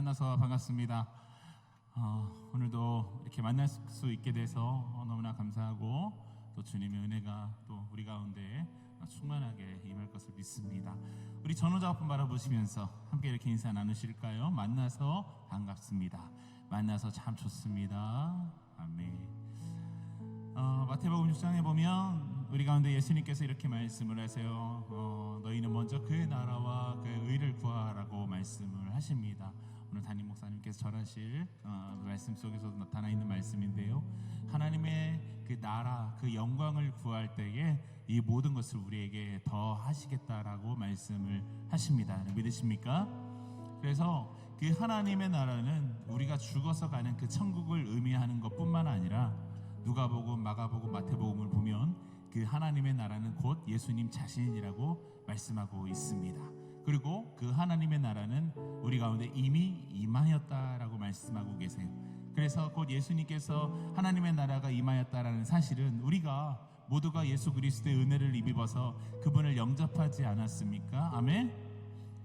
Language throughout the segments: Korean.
만나서 반갑습니다. 오늘도 이렇게 만날 수 있게 돼서 너무나 감사하고 또 주님의 은혜가 또 우리 가운데 충만하게 임할 것을 믿습니다. 우리 전호자 앞을 바라보시면서 함께 이렇게 인사 나누실까요? 만나서 반갑습니다. 만나서 참 좋습니다. 아멘. 마태복음 6장에 보면 우리 가운데 예수님께서 이렇게 말씀을 하세요. 너희는 먼저 그의 나라와 그의 의를 구하라고 말씀을 하십니다. 오늘 담임 목사님께서 전하실 말씀 속에서도 나타나 있는 말씀인데요, 하나님의 그 나라, 그 영광을 구할 때에 이 모든 것을 우리에게 더 하시겠다라고 말씀을 하십니다. 믿으십니까? 그래서 그 하나님의 나라는 우리가 죽어서 가는 그 천국을 의미하는 것뿐만 아니라 누가복음, 마가복음, 마태복음을 보면 그 하나님의 나라는 곧 예수님 자신이라고 말씀하고 있습니다. 그리고 그 하나님의 나라는 우리 가운데 이미 임하였다라고 말씀하고 계세요. 그래서 곧 예수님께서 하나님의 나라가 임하였다라는 사실은 우리가 모두가 예수 그리스도의 은혜를 입어서 그분을 영접하지 않았습니까? 아멘.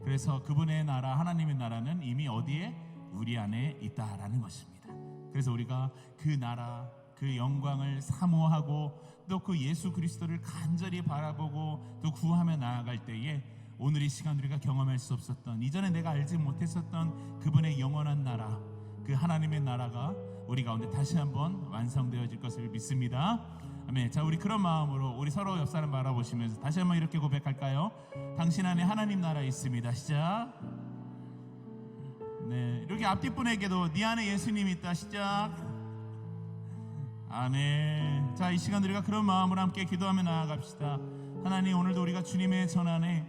그래서 그분의 나라, 하나님의 나라는 이미 어디에? 우리 안에 있다라는 것입니다. 그래서 우리가 그 나라, 그 영광을 사모하고 또 그 예수 그리스도를 간절히 바라보고 또 구하며 나아갈 때에 오늘 이 시간 우리가 경험할 수 없었던, 이전에 내가 알지 못했었던 그분의 영원한 나라, 그 하나님의 나라가 우리 가운데 다시 한번 완성되어질 것을 믿습니다. 아멘. 자, 우리 그런 마음으로 우리 서로 옆 사람 바라보시면서 다시 한번 이렇게 고백할까요? 당신 안에 하나님 나라 있습니다. 시작. 네, 이렇게 앞뒤 분에게도 네 안에 예수님 있다. 시작. 아멘. 자, 이 시간 우리가 그런 마음으로 함께 기도하며 나아갑시다. 하나님, 오늘도 우리가 주님의 전 안에,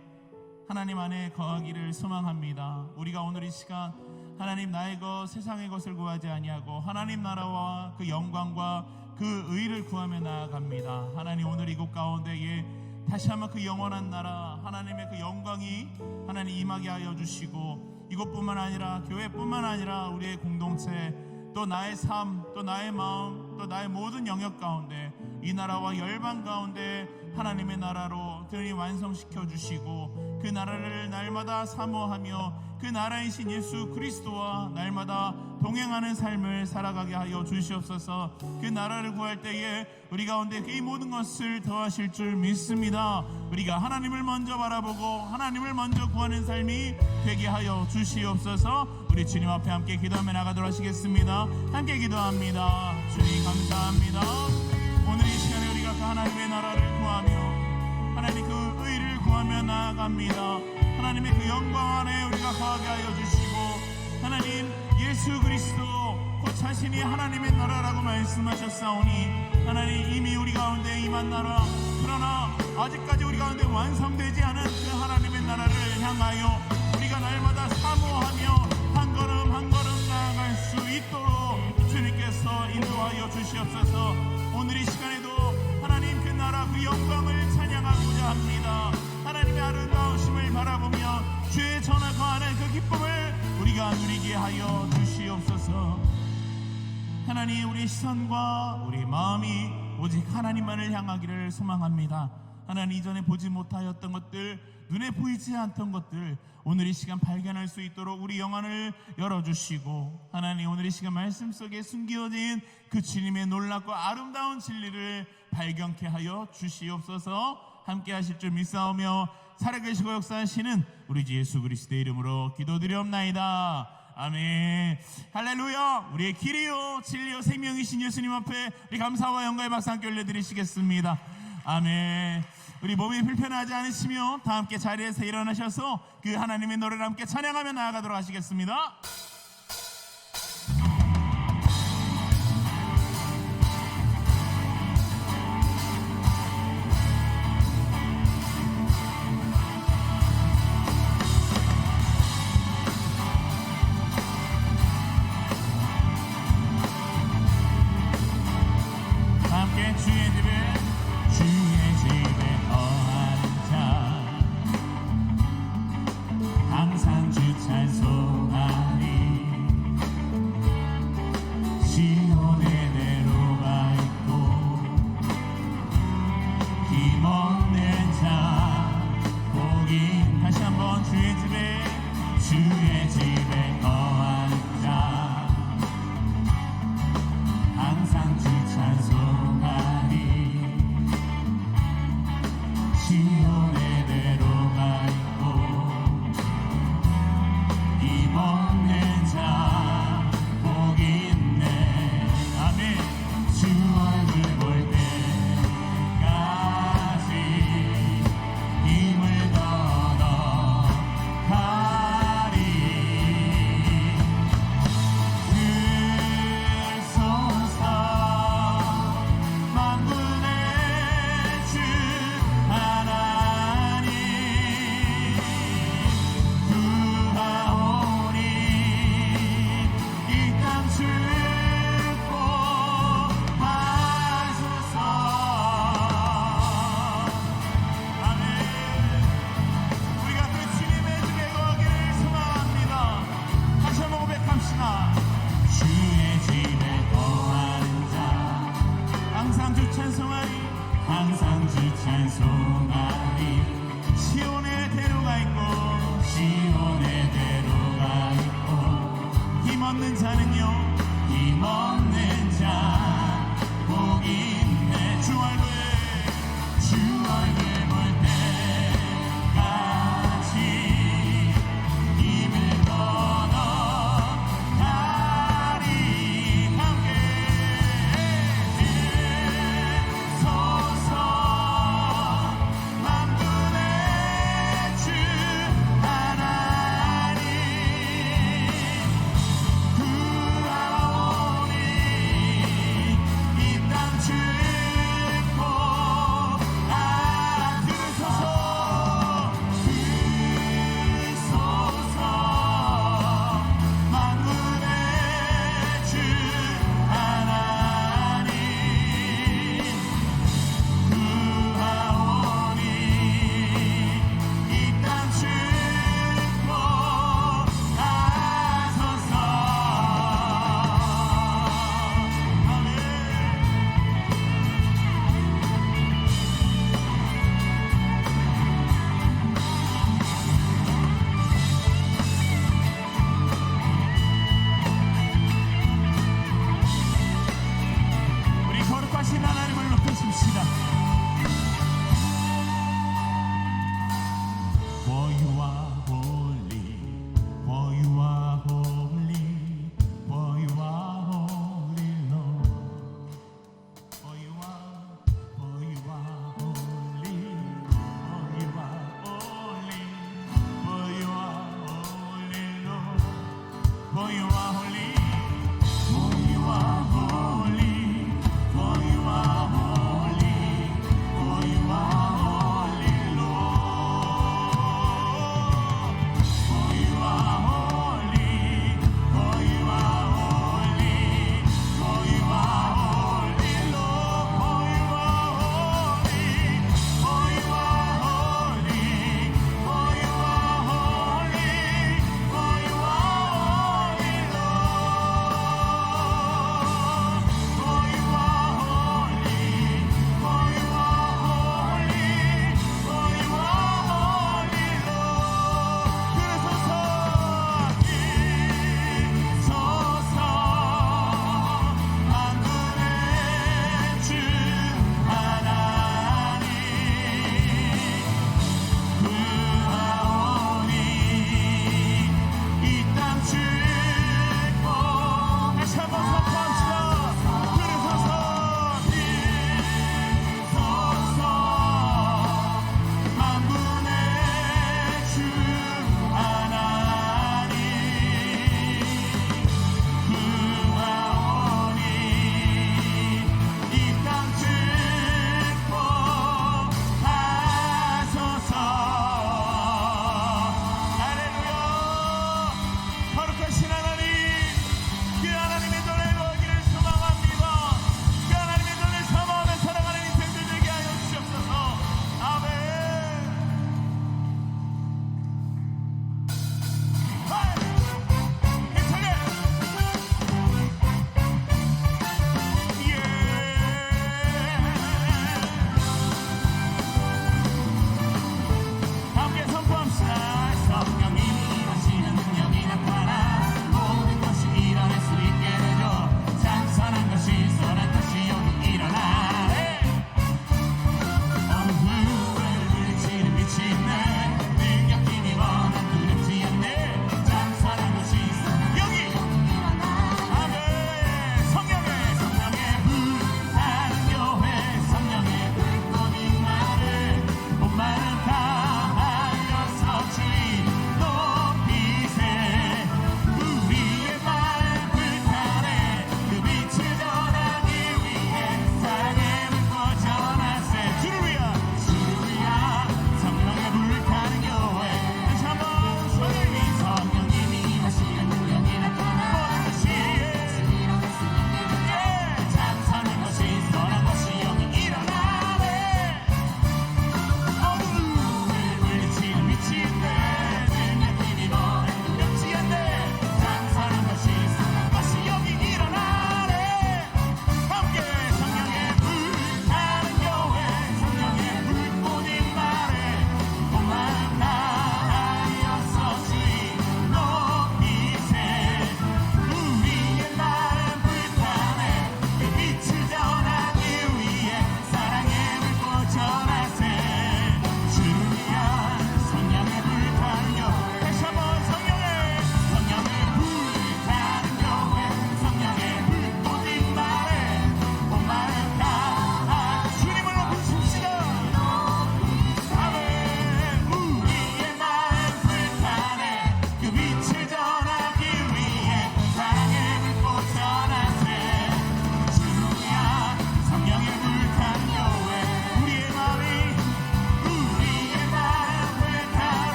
하나님 안에 거하기를 소망합니다. 우리가 오늘 이 시간 하나님, 나의 것, 세상의 것을 구하지 아니하고 하나님 나라와 그 영광과 그 의를 구하며 나아갑니다. 하나님, 오늘 이곳 가운데에 다시 한번 그 영원한 나라, 하나님의 그 영광이 하나님 임하게 하여 주시고, 이곳뿐만 아니라 교회뿐만 아니라 우리의 공동체, 또 나의 삶, 또 나의 마음, 또 나의 모든 영역 가운데 이 나라와 열방 가운데 하나님의 나라로 등이 완성시켜 주시고, 그 나라를 날마다 사모하며 그 나라이신 예수 그리스도와 날마다 동행하는 삶을 살아가게 하여 주시옵소서. 그 나라를 구할 때에 우리 가운데 이 모든 것을 더하실 줄 믿습니다. 우리가 하나님을 먼저 바라보고 하나님을 먼저 구하는 삶이 되게 하여 주시옵소서. 우리 주님 앞에 함께 기도하며 나가도록 하시겠습니다. 함께 기도합니다. 주님 감사합니다. 오늘 이 시간에 우리가 그 하나님의 나라를 구하며 하나님 그 의를 구하며 나아갑니다. 하나님의 그 영광 안에 우리가 거하게 하여 주시고, 하나님 예수 그리스도 곧 자신이 하나님의 나라라고 말씀하셨사오니 하나님 이미 우리 가운데 임한 나라, 그러나 아직까지 우리 가운데 완성되지 않은 그 하나님의 나라를 향하여 우리가 날마다 사모하며 한 걸음 한 걸음 나아갈 수 있도록 주님께서 인도하여 주시옵소서. 오늘 이 시간에도 하나님 그 나라 그 영광을 찬양하고자 합니다. 하나님의 아름다우심을 바라보며 주의 전화 거하는 그 기쁨을 우리가 누리게 하여 주시옵소서. 하나님, 우리 시선과 우리 마음이 오직 하나님만을 향하기를 소망합니다. 하나님, 이전에 보지 못하였던 것들, 눈에 보이지 않던 것들 오늘 이 시간 발견할 수 있도록 우리 영안을 열어주시고, 하나님 오늘 이 시간 말씀 속에 숨겨진 그 주님의 놀랍고 아름다운 진리를 발견케 하여 주시옵소서. 함께 하실 줄 믿사오며 살아계시고 역사하시는 우리 주 예수 그리스도의 이름으로 기도드리옵나이다. 아멘. 할렐루야. 우리의 길이요 진리요 생명이신 예수님 앞에 우리 감사와 영광의 박수 함께 올려드리시겠습니다. 아멘. 우리 몸이 불편하지 않으시며 다 함께 자리에서 일어나셔서 그 하나님의 노래를 함께 찬양하며 나아가도록 하시겠습니다. 항상 주 찬송하리. 자는요 힘없는 자 복 있네. 주 얼굴 볼 때까지 힘을 건너가리. 함께 소서 만군의 주 하나님 구하오니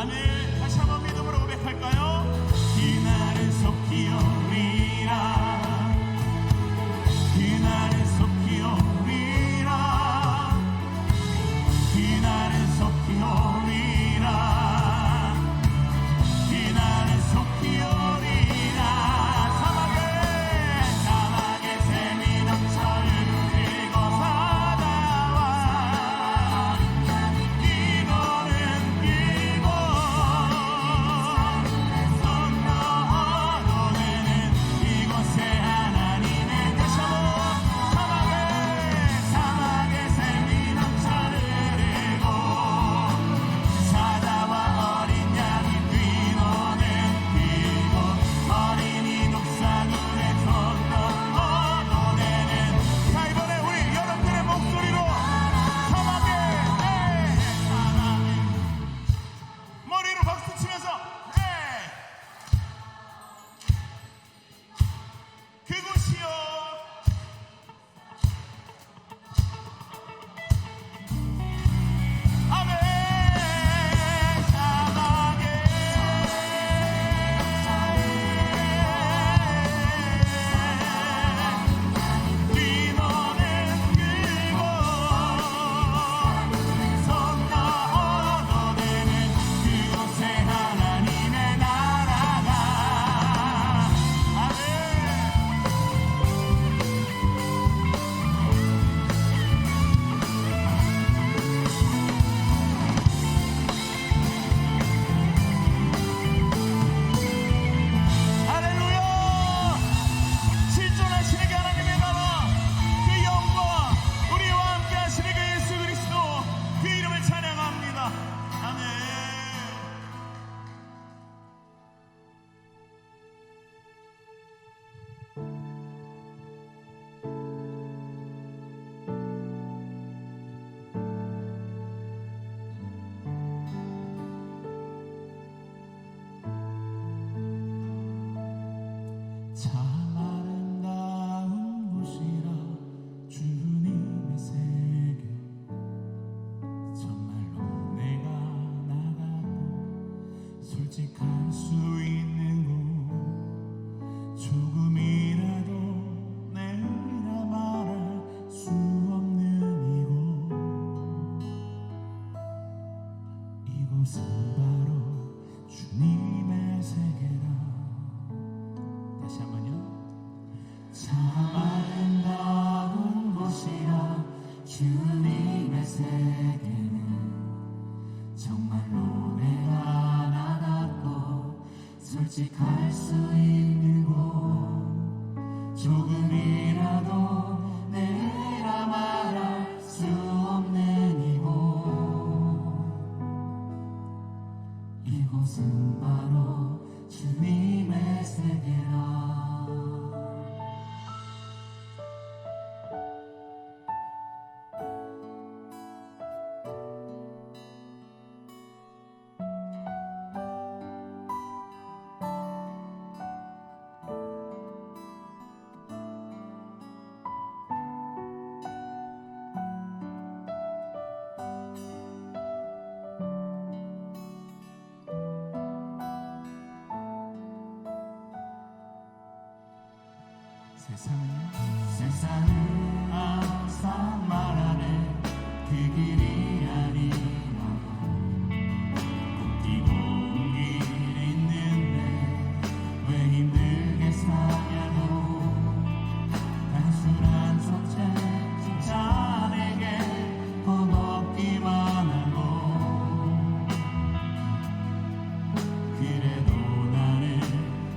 아멘. 다시 한번 믿음으로 고백할까요? 그날은 속히 오리라. 그날은 속히 오리라. 그날은 속히 오리라. 그날은 속히 오리라. 사막에 샘이 넘쳐 흘리고 바다와 이고는 길고 손 넘어 되는 이곳에 하나님의 다시 한번 사막에 샘이 넘쳐 흐르고 사자와 어린 양이 뛰노는 이곳 어린이 독사들의 손 넘어 되는 자 이번에 우리 여러분들의 목소리로 사막에 머리로 박수 치면서 그곳이요 아멘. 사막에 뛰노는 그곳 손 넘어 되는 그곳에 하나님의 나라가 아멘. 할렐루야. 실존하시는 그 하나님의 나라 그 영광 우리와 함께 하시는 그 예수 그리스도 그 이름을 찬양합니다. 아멘. 참 아름다운 곳이라 주님의 세계 정말로 내가 나가고 솔직할 수 있는 곳 조금이라도 내라 말할 수 없는 이곳은 바로 주님의 세계라. 다시 한번요. 참 아름다운 곳이라 주님의 세계는 정말로 내가 나갔고 솔직할 수 있는 곳 조금이라도 내라 말할 수 없는 이곳은 바로 주님의 세계라. 세상은 항상 말하네 그 길이 아니라 꼭 뛰고 온 길 있는데 왜 힘들게 사냐고 단순한 속죄 진짜 내게 고맙기만 하고 그래도 나는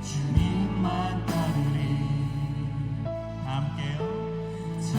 주님만 따르리 함께요. 자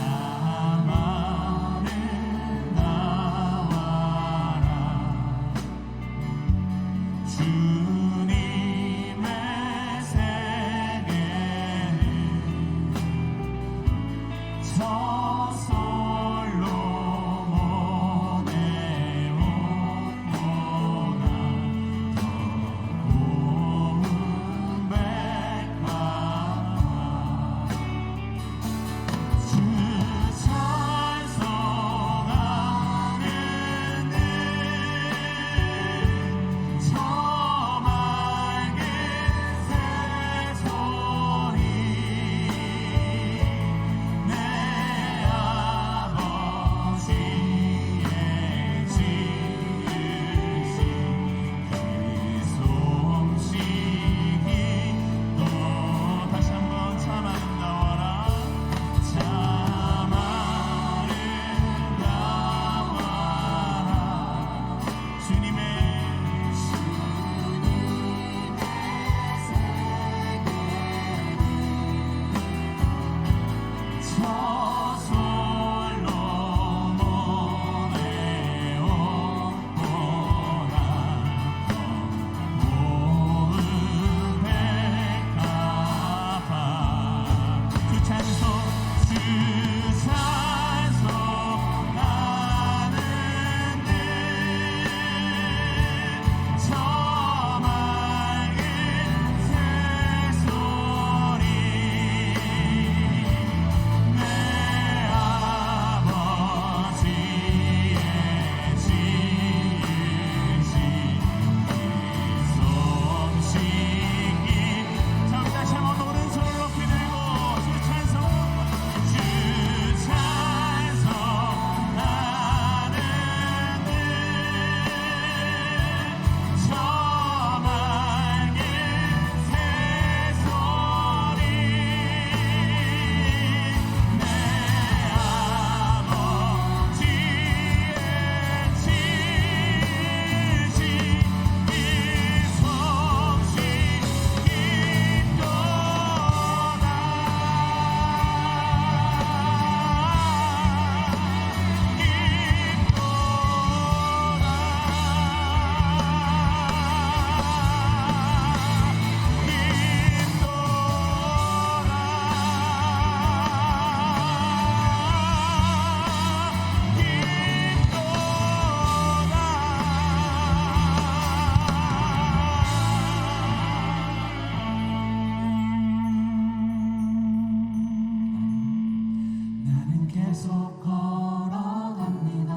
계속 걸어갑니다.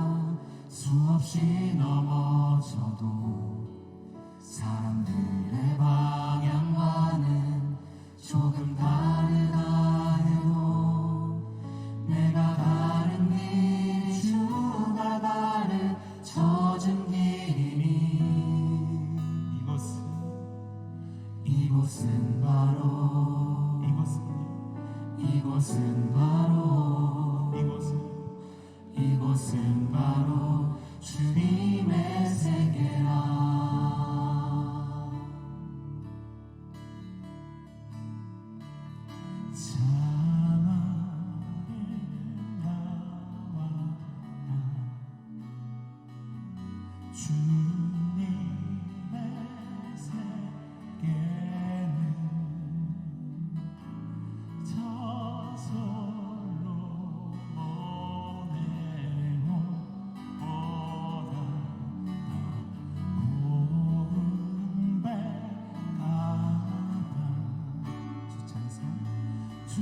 수없이 넘어져도 사람들의 방향과는 조금 다르다 해도 내가 가는 길 주가 가르쳐준 길이니 이곳은 바로 이곳은 바로 주님의 세계라. 주님의 세계는 저절로 보내온 보다 고운 배가다 주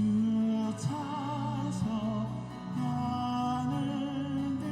차서 가는 길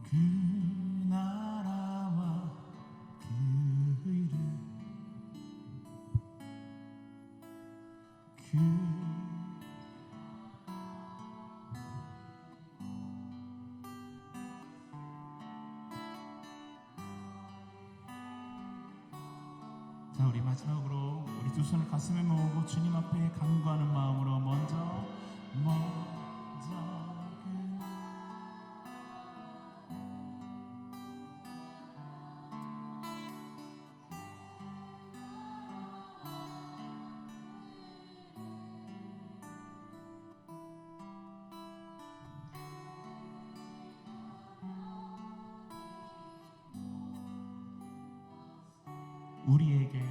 그 나라와 그 이름 자, 우리 마지막으로 우리 두 손을 가슴에 모으고 주님 앞에 간구하는 마음으로 먼저 우리에게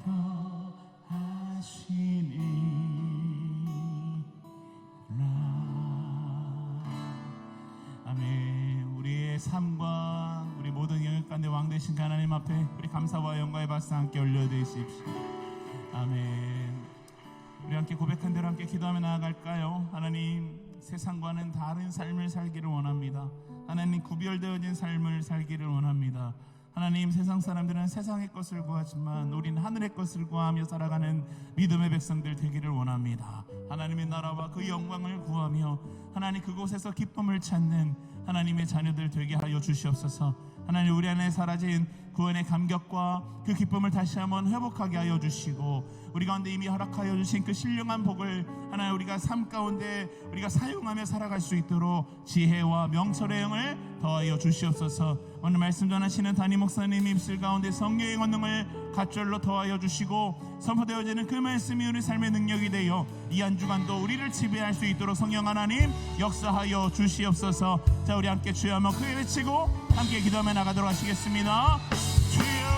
더 하시니라. 아멘. 우리의 삶과 우리 모든 영역 가운데 왕 되신 하나님 앞에 우리 감사와 영광의 박수 함께 올려드리십시오. 아멘. 우리 함께 고백한 대로 함께 기도하며 나아갈까요? 하나님, 세상과는 다른 삶을 살기를 원합니다. 하나님, 구별되어진 삶을 살기를 원합니다. 하나님, 세상 사람들은 세상의 것을 구하지만 우리는 하늘의 것을 구하며 살아가는 믿음의 백성들 되기를 원합니다. 하나님의 나라와 그 영광을 구하며 하나님 그곳에서 기쁨을 찾는 하나님의 자녀들 되게 하여 주시옵소서. 하나님, 우리 안에 사라진 구원의 감격과 그 기쁨을 다시 한번 회복하게 하여 주시고, 우리 가운데 이미 허락하여 주신 그 신령한 복을 하나님 우리가 삶 가운데 우리가 사용하며 살아갈 수 있도록 지혜와 명철의 영을 더하여 주시옵소서. 오늘 말씀 전하시는 담임 목사님 입술 가운데 성령의 권능을 갑절로 더하여 주시고, 선포되어지는 그 말씀이 우리 삶의 능력이 되어 이 한 주간도 우리를 지배할 수 있도록 성령 하나님 역사하여 주시옵소서. 자, 우리 함께 주여 한번 크게 외치고 함께 기도하며 나가도록 하시겠습니다. 주여,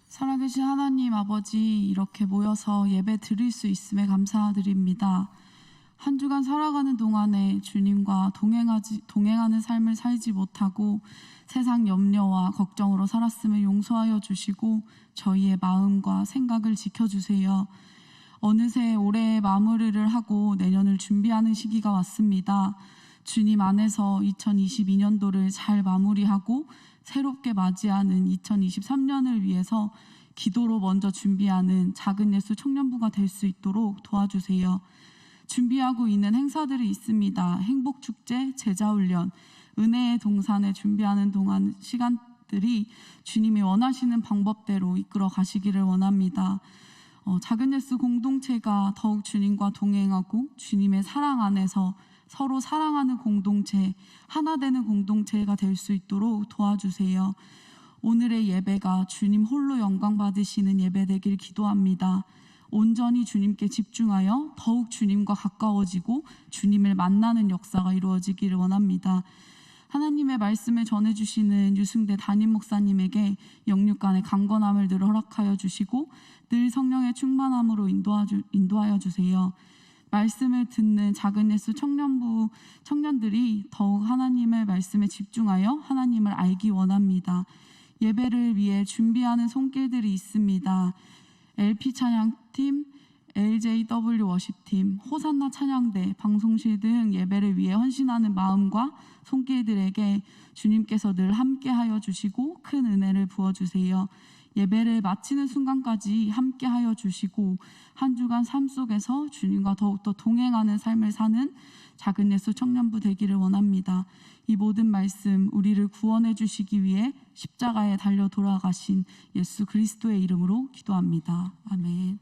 살아계신 하나님 아버지, 이렇게 모여서 예배 드릴 수 있음에 감사드립니다. 한 주간 살아가는 동안에 주님과 동행하는 삶을 살지 못하고 세상 염려와 걱정으로 살았음을 용서하여 주시고 저희의 마음과 생각을 지켜주세요. 어느새 올해의 마무리를 하고 내년을 준비하는 시기가 왔습니다. 주님 안에서 2022년도를 잘 마무리하고 새롭게 맞이하는 2023년을 위해서 기도로 먼저 준비하는 작은 예수 청년부가 될 수 있도록 도와주세요. 준비하고 있는 행사들이 있습니다. 행복축제, 제자훈련, 은혜의 동산에 준비하는 동안 시간들이 주님이 원하시는 방법대로 이끌어 가시기를 원합니다. 작은 예수 공동체가 더욱 주님과 동행하고 주님의 사랑 안에서 서로 사랑하는 공동체, 하나 되는 공동체가 될 수 있도록 도와주세요. 오늘의 예배가 주님 홀로 영광 받으시는 예배 되길 기도합니다. 온전히 주님께 집중하여 더욱 주님과 가까워지고 주님을 만나는 역사가 이루어지기를 원합니다. 하나님의 말씀을 전해주시는 유승대 담임 목사님에게 영육간의 강건함을 늘 허락하여 주시고 늘 성령의 충만함으로 인도하여 주세요. 말씀을 듣는 작은 예수 청년부 청년들이 더욱 하나님의 말씀에 집중하여 하나님을 알기 원합니다. 예배를 위해 준비하는 손길들이 있습니다. LP 찬양팀, LJW 워십팀, 호산나 찬양대, 방송실 등 예배를 위해 헌신하는 마음과 손길들에게 주님께서 늘 함께하여 주시고 큰 은혜를 부어주세요. 예배를 마치는 순간까지 함께하여 주시고 한 주간 삶 속에서 주님과 더욱더 동행하는 삶을 사는 작은 예수 청년부 되기를 원합니다. 이 모든 말씀 우리를 구원해 주시기 위해 십자가에 달려 돌아가신 예수 그리스도의 이름으로 기도합니다. 아멘.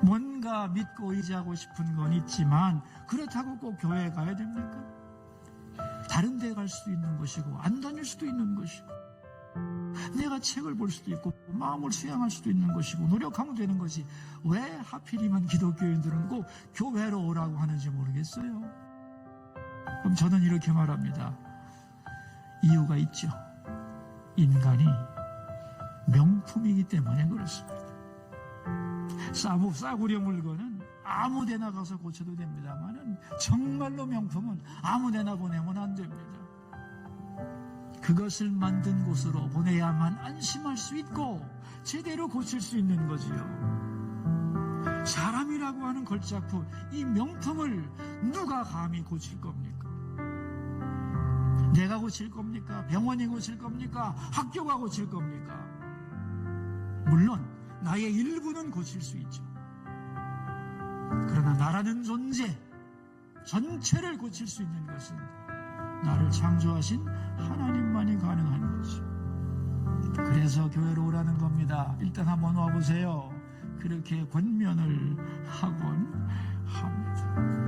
뭔가 믿고 의지하고 싶은 건 있지만 그렇다고 꼭 교회에 가야 됩니까? 다른 데 갈 수도 있는 것이고 안 다닐 수도 있는 것이고 내가 책을 볼 수도 있고 마음을 수양할 수도 있는 것이고 노력하면 되는 것이 왜 하필이면 기독교인들은 꼭 교회로 오라고 하는지 모르겠어요. 그럼 저는 이렇게 말합니다. 이유가 있죠. 인간이 명품이기 때문에 그렇습니다. 싸구려 물건은 아무 데나 가서 고쳐도 됩니다만은 정말로 명품은 아무 데나 보내면 안 됩니다. 그것을 만든 곳으로 보내야만 안심할 수 있고 제대로 고칠 수 있는 거지요. 사람이라고 하는 걸작품, 이 명품을 누가 감히 고칠 겁니까? 내가 고칠 겁니까? 병원이 고칠 겁니까? 학교가 고칠 겁니까? 물론 나의 일부는 고칠 수 있죠. 그러나 나라는 존재 전체를 고칠 수 있는 것은 나를 창조하신 하나님만이 가능한 거죠. 그래서 교회로 오라는 겁니다. 일단 한번 와보세요. 그렇게 권면을 하곤 합니다.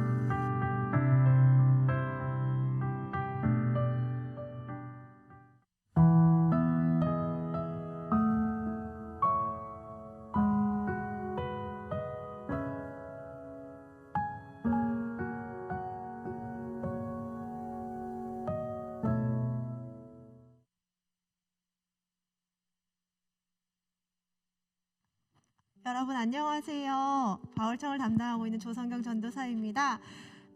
여러분 안녕하세요. 바울청을 담당하고 있는 조성경 전도사입니다.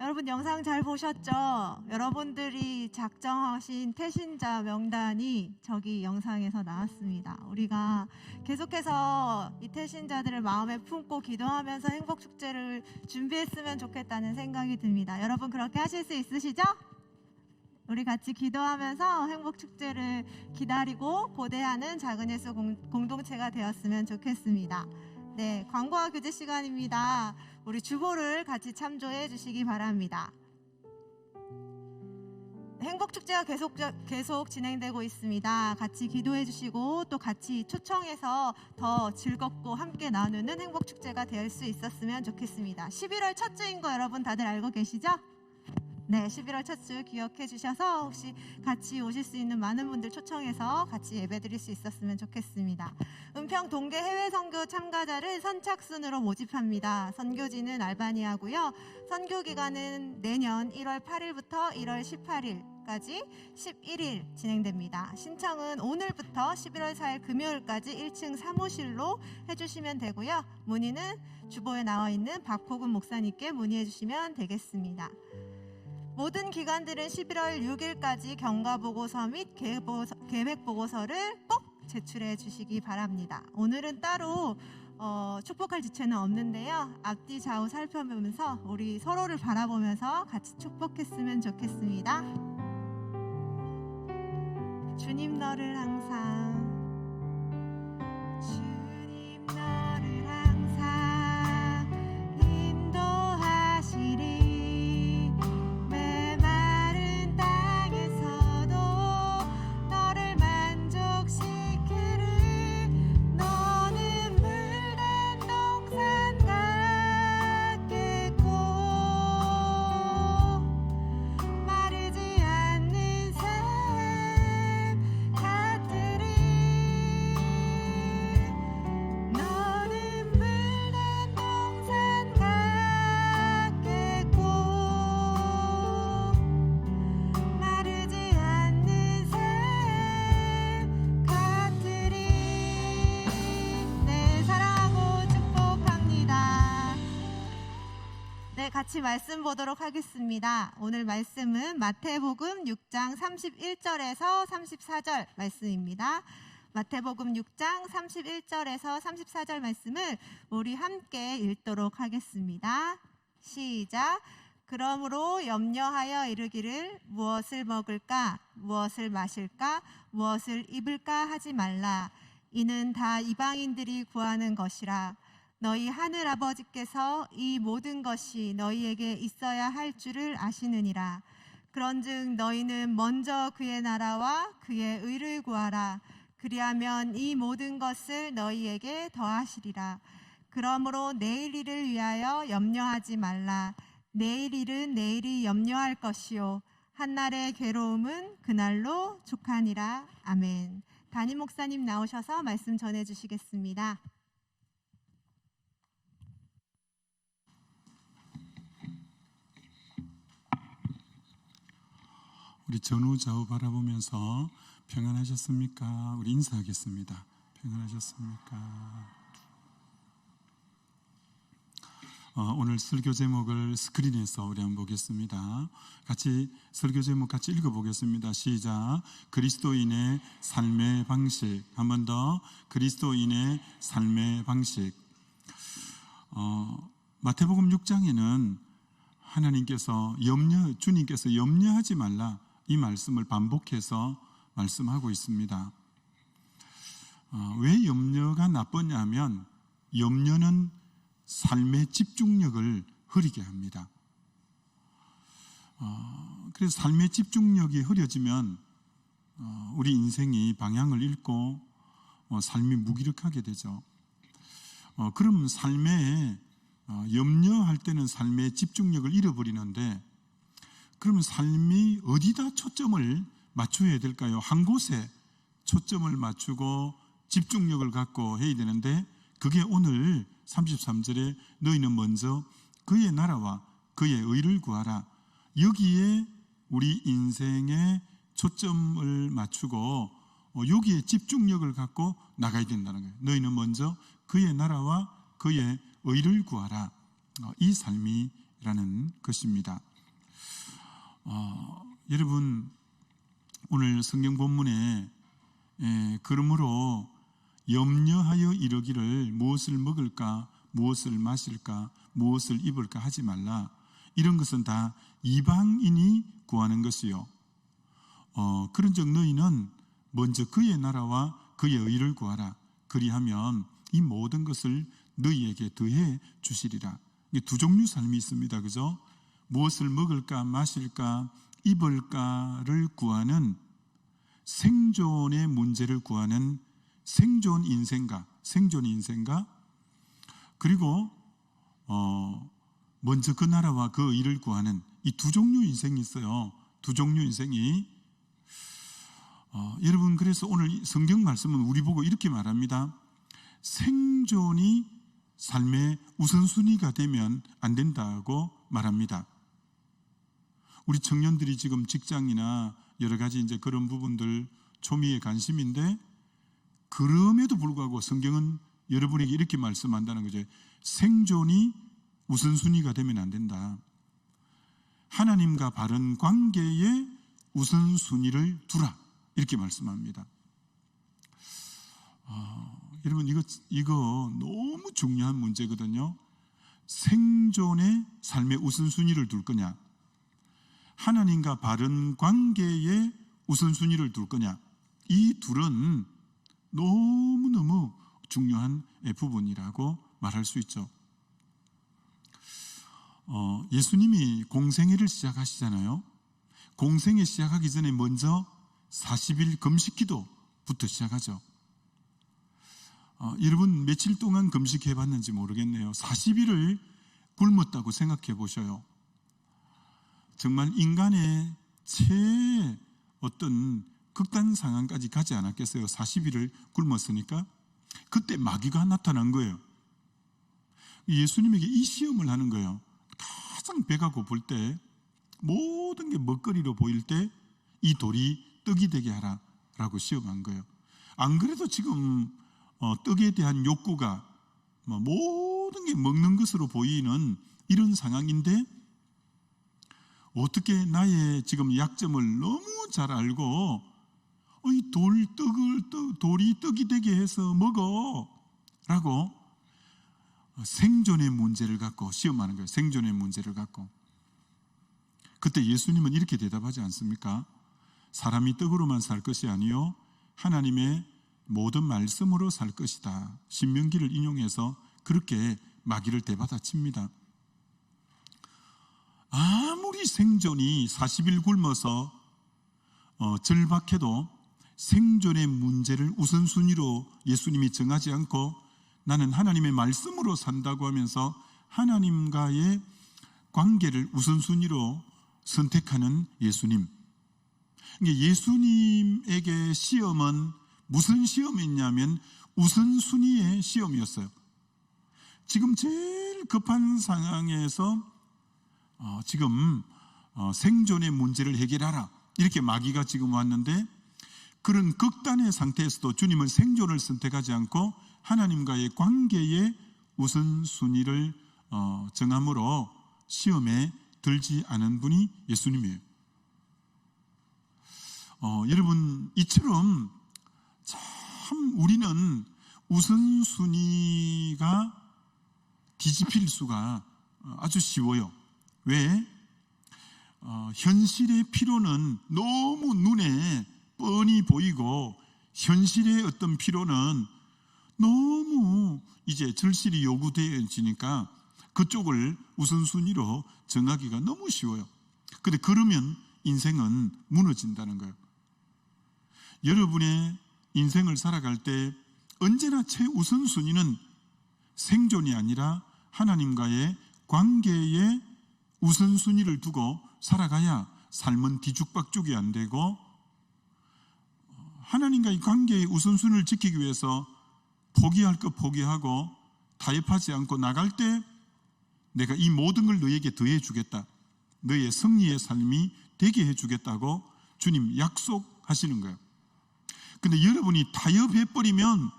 여러분 영상 잘 보셨죠? 여러분들이 작정하신 태신자 명단이 저기 영상에서 나왔습니다. 우리가 계속해서 이 태신자들을 마음에 품고 기도하면서 행복축제를 준비했으면 좋겠다는 생각이 듭니다. 여러분 그렇게 하실 수 있으시죠? 우리 같이 기도하면서 행복축제를 기다리고 고대하는 작은 예수 공동체가 되었으면 좋겠습니다. 네, 광고와 교제 시간입니다. 우리 주보를 같이 참조해 주시기 바랍니다. 행복축제가 계속 진행되고 있습니다. 같이 기도해 주시고 또 같이 초청해서 더 즐겁고 함께 나누는 행복축제가 될 수 있었으면 좋겠습니다. 11월 첫 주인 거 여러분 다들 알고 계시죠? 네, 11월 첫 주 기억해 주셔서 혹시 같이 오실 수 있는 많은 분들 초청해서 같이 예배 드릴 수 있었으면 좋겠습니다. 은평 동계 해외 선교 참가자를 선착순으로 모집합니다. 선교지는 알바니아고요. 선교 기간은 내년 1월 8일부터 1월 18일까지 11일 진행됩니다. 신청은 오늘부터 11월 4일 금요일까지 1층 사무실로 해주시면 되고요. 문의는 주보에 나와 있는 박호근 목사님께 문의해 주시면 되겠습니다. 모든 기관들은 11월 6일까지 경과보고서 및 계획보고서를 꼭 제출해 주시기 바랍니다. 오늘은 따로 축복할 지체는 없는데요. 앞뒤 좌우 살펴보면서 우리 서로를 바라보면서 같이 축복했으면 좋겠습니다. 주님 너를 항상 주님 너를 항상 인도하시리. 같이 말씀 보도록 하겠습니다. 오늘 말씀은 마태복음 6장 31절에서 34절 말씀입니다. 마태복음 6장 31절에서 34절 말씀을 우리 함께 읽도록 하겠습니다. 시작. 그러므로 염려하여 이르기를 무엇을 먹을까, 무엇을 마실까, 무엇을 입을까 하지 말라. 이는 다 이방인들이 구하는 것이라. 너희 하늘 아버지께서 이 모든 것이 너희에게 있어야 할 줄을 아시느니라. 그런즉 너희는 먼저 그의 나라와 그의 의를 구하라. 그리하면 이 모든 것을 너희에게 더하시리라. 그러므로 내일 일을 위하여 염려하지 말라. 내일 일은 내일이 염려할 것이요 한날의 괴로움은 그날로 족하니라. 아멘. 담임 목사님 나오셔서 말씀 전해 주시겠습니다. 우리 전후 좌우 바라보면서 평안하셨습니까? 우리 인사하겠습니다. 평안하셨습니까? 오늘 설교 제목을 스크린에서 우리 한번 보겠습니다. 같이 설교 제목 같이 읽어보겠습니다. 시작. 그리스도인의 삶의 방식. 한 번 더. 그리스도인의 삶의 방식. 마태복음 6장에는 하나님께서 주님께서 염려하지 말라 이 말씀을 반복해서 말씀하고 있습니다. 왜 염려가 나쁘냐 하면 염려는 삶의 집중력을 흐리게 합니다. 그래서 삶의 집중력이 흐려지면 우리 인생이 방향을 잃고 삶이 무기력하게 되죠. 그럼 삶에 염려할 때는 삶의 집중력을 잃어버리는데, 그러면 삶이 어디다 초점을 맞춰야 될까요? 한 곳에 초점을 맞추고 집중력을 갖고 해야 되는데, 그게 오늘 33절에 너희는 먼저 그의 나라와 그의 의를 구하라. 여기에 우리 인생의 초점을 맞추고 여기에 집중력을 갖고 나가야 된다는 거예요. 너희는 먼저 그의 나라와 그의 의를 구하라. 이 삶이라는 것입니다. 여러분, 오늘 성경 본문에 그러므로 염려하여 이르기를 무엇을 먹을까, 무엇을 마실까, 무엇을 입을까 하지 말라. 이런 것은 다 이방인이 구하는 것이요. 그런즉 너희는 먼저 그의 나라와 그의 의를 구하라. 그리하면 이 모든 것을 너희에게 더해 주시리라. 두 종류 삶이 있습니다. 그죠? 무엇을 먹을까, 마실까, 입을까를 구하는 생존의 문제를 구하는 생존 인생가, 그리고 먼저 그 나라와 그 의를 구하는 이 두 종류 인생이 있어요. 두 종류 인생이. 여러분, 그래서 오늘 성경 말씀은 우리 보고 이렇게 말합니다. 생존이 삶의 우선순위가 되면 안 된다고 말합니다. 우리 청년들이 지금 직장이나 여러 가지 이제 그런 부분들 초미의 관심인데, 그럼에도 불구하고 성경은 여러분에게 이렇게 말씀한다는 거죠. 생존이 우선순위가 되면 안 된다. 하나님과 바른 관계에 우선순위를 두라. 이렇게 말씀합니다. 여러분, 이거 너무 중요한 문제거든요. 생존의 삶의 우선순위를 둘 거냐, 하나님과 바른 관계에 우선순위를 둘 거냐, 이 둘은 너무너무 중요한 부분이라고 말할 수 있죠. 예수님이 공생애를 시작하시잖아요. 공생애 시작하기 전에 먼저 40일 금식기도부터 시작하죠. 여러분, 며칠 동안 금식해 봤는지 모르겠네요. 40일을 굶었다고 생각해 보셔요. 정말 인간의 어떤 극단 상황까지 가지 않았겠어요? 40일을 굶었으니까. 그때 마귀가 나타난 거예요. 예수님에게 이 시험을 하는 거예요. 가장 배가 고플 때, 모든 게 먹거리로 보일 때 이 돌이 떡이 되게 하라 라고 시험한 거예요. 안 그래도 지금 떡에 대한 욕구가 모든 게 먹는 것으로 보이는 이런 상황인데, 어떻게 나의 지금 약점을 너무 잘 알고 이 돌이 떡이 되게 해서 먹어 라고 생존의 문제를 갖고 시험하는 거예요. 생존의 문제를 갖고. 그때 예수님은 이렇게 대답하지 않습니까? 사람이 떡으로만 살 것이 아니요 하나님의 모든 말씀으로 살 것이다. 신명기를 인용해서 그렇게 마귀를 대받아칩니다. 아무리 생존이 40일 굶어서 절박해도 생존의 문제를 우선순위로 예수님이 정하지 않고 나는 하나님의 말씀으로 산다고 하면서 하나님과의 관계를 우선순위로 선택하는 예수님. 예수님에게 시험은 무슨 시험이냐면 우선순위의 시험이었어요. 지금 제일 급한 상황에서 지금 생존의 문제를 해결하라 이렇게 마귀가 지금 왔는데, 그런 극단의 상태에서도 주님은 생존을 선택하지 않고 하나님과의 관계에 우선순위를 정함으로 시험에 들지 않은 분이 예수님이에요. 여러분, 이처럼 참 우리는 우선순위가 뒤집힐 수가 아주 쉬워요. 왜? 현실의 필요는 너무 눈에 뻔히 보이고, 현실의 어떤 필요는 너무 이제 절실히 요구되어지니까 그쪽을 우선순위로 정하기가 너무 쉬워요. 근데 그러면 인생은 무너진다는 거예요. 여러분의 인생을 살아갈 때 언제나 최우선순위는 생존이 아니라 하나님과의 관계에 우선순위를 두고 살아가야 삶은 뒤죽박죽이 안 되고, 하나님과의 관계의 우선순위를 지키기 위해서 포기할 것 포기하고 타협하지 않고 나갈 때 내가 이 모든 걸 너에게 더해 주겠다, 너의 승리의 삶이 되게 해 주겠다고 주님 약속하시는 거예요. 근데 여러분이 타협해버리면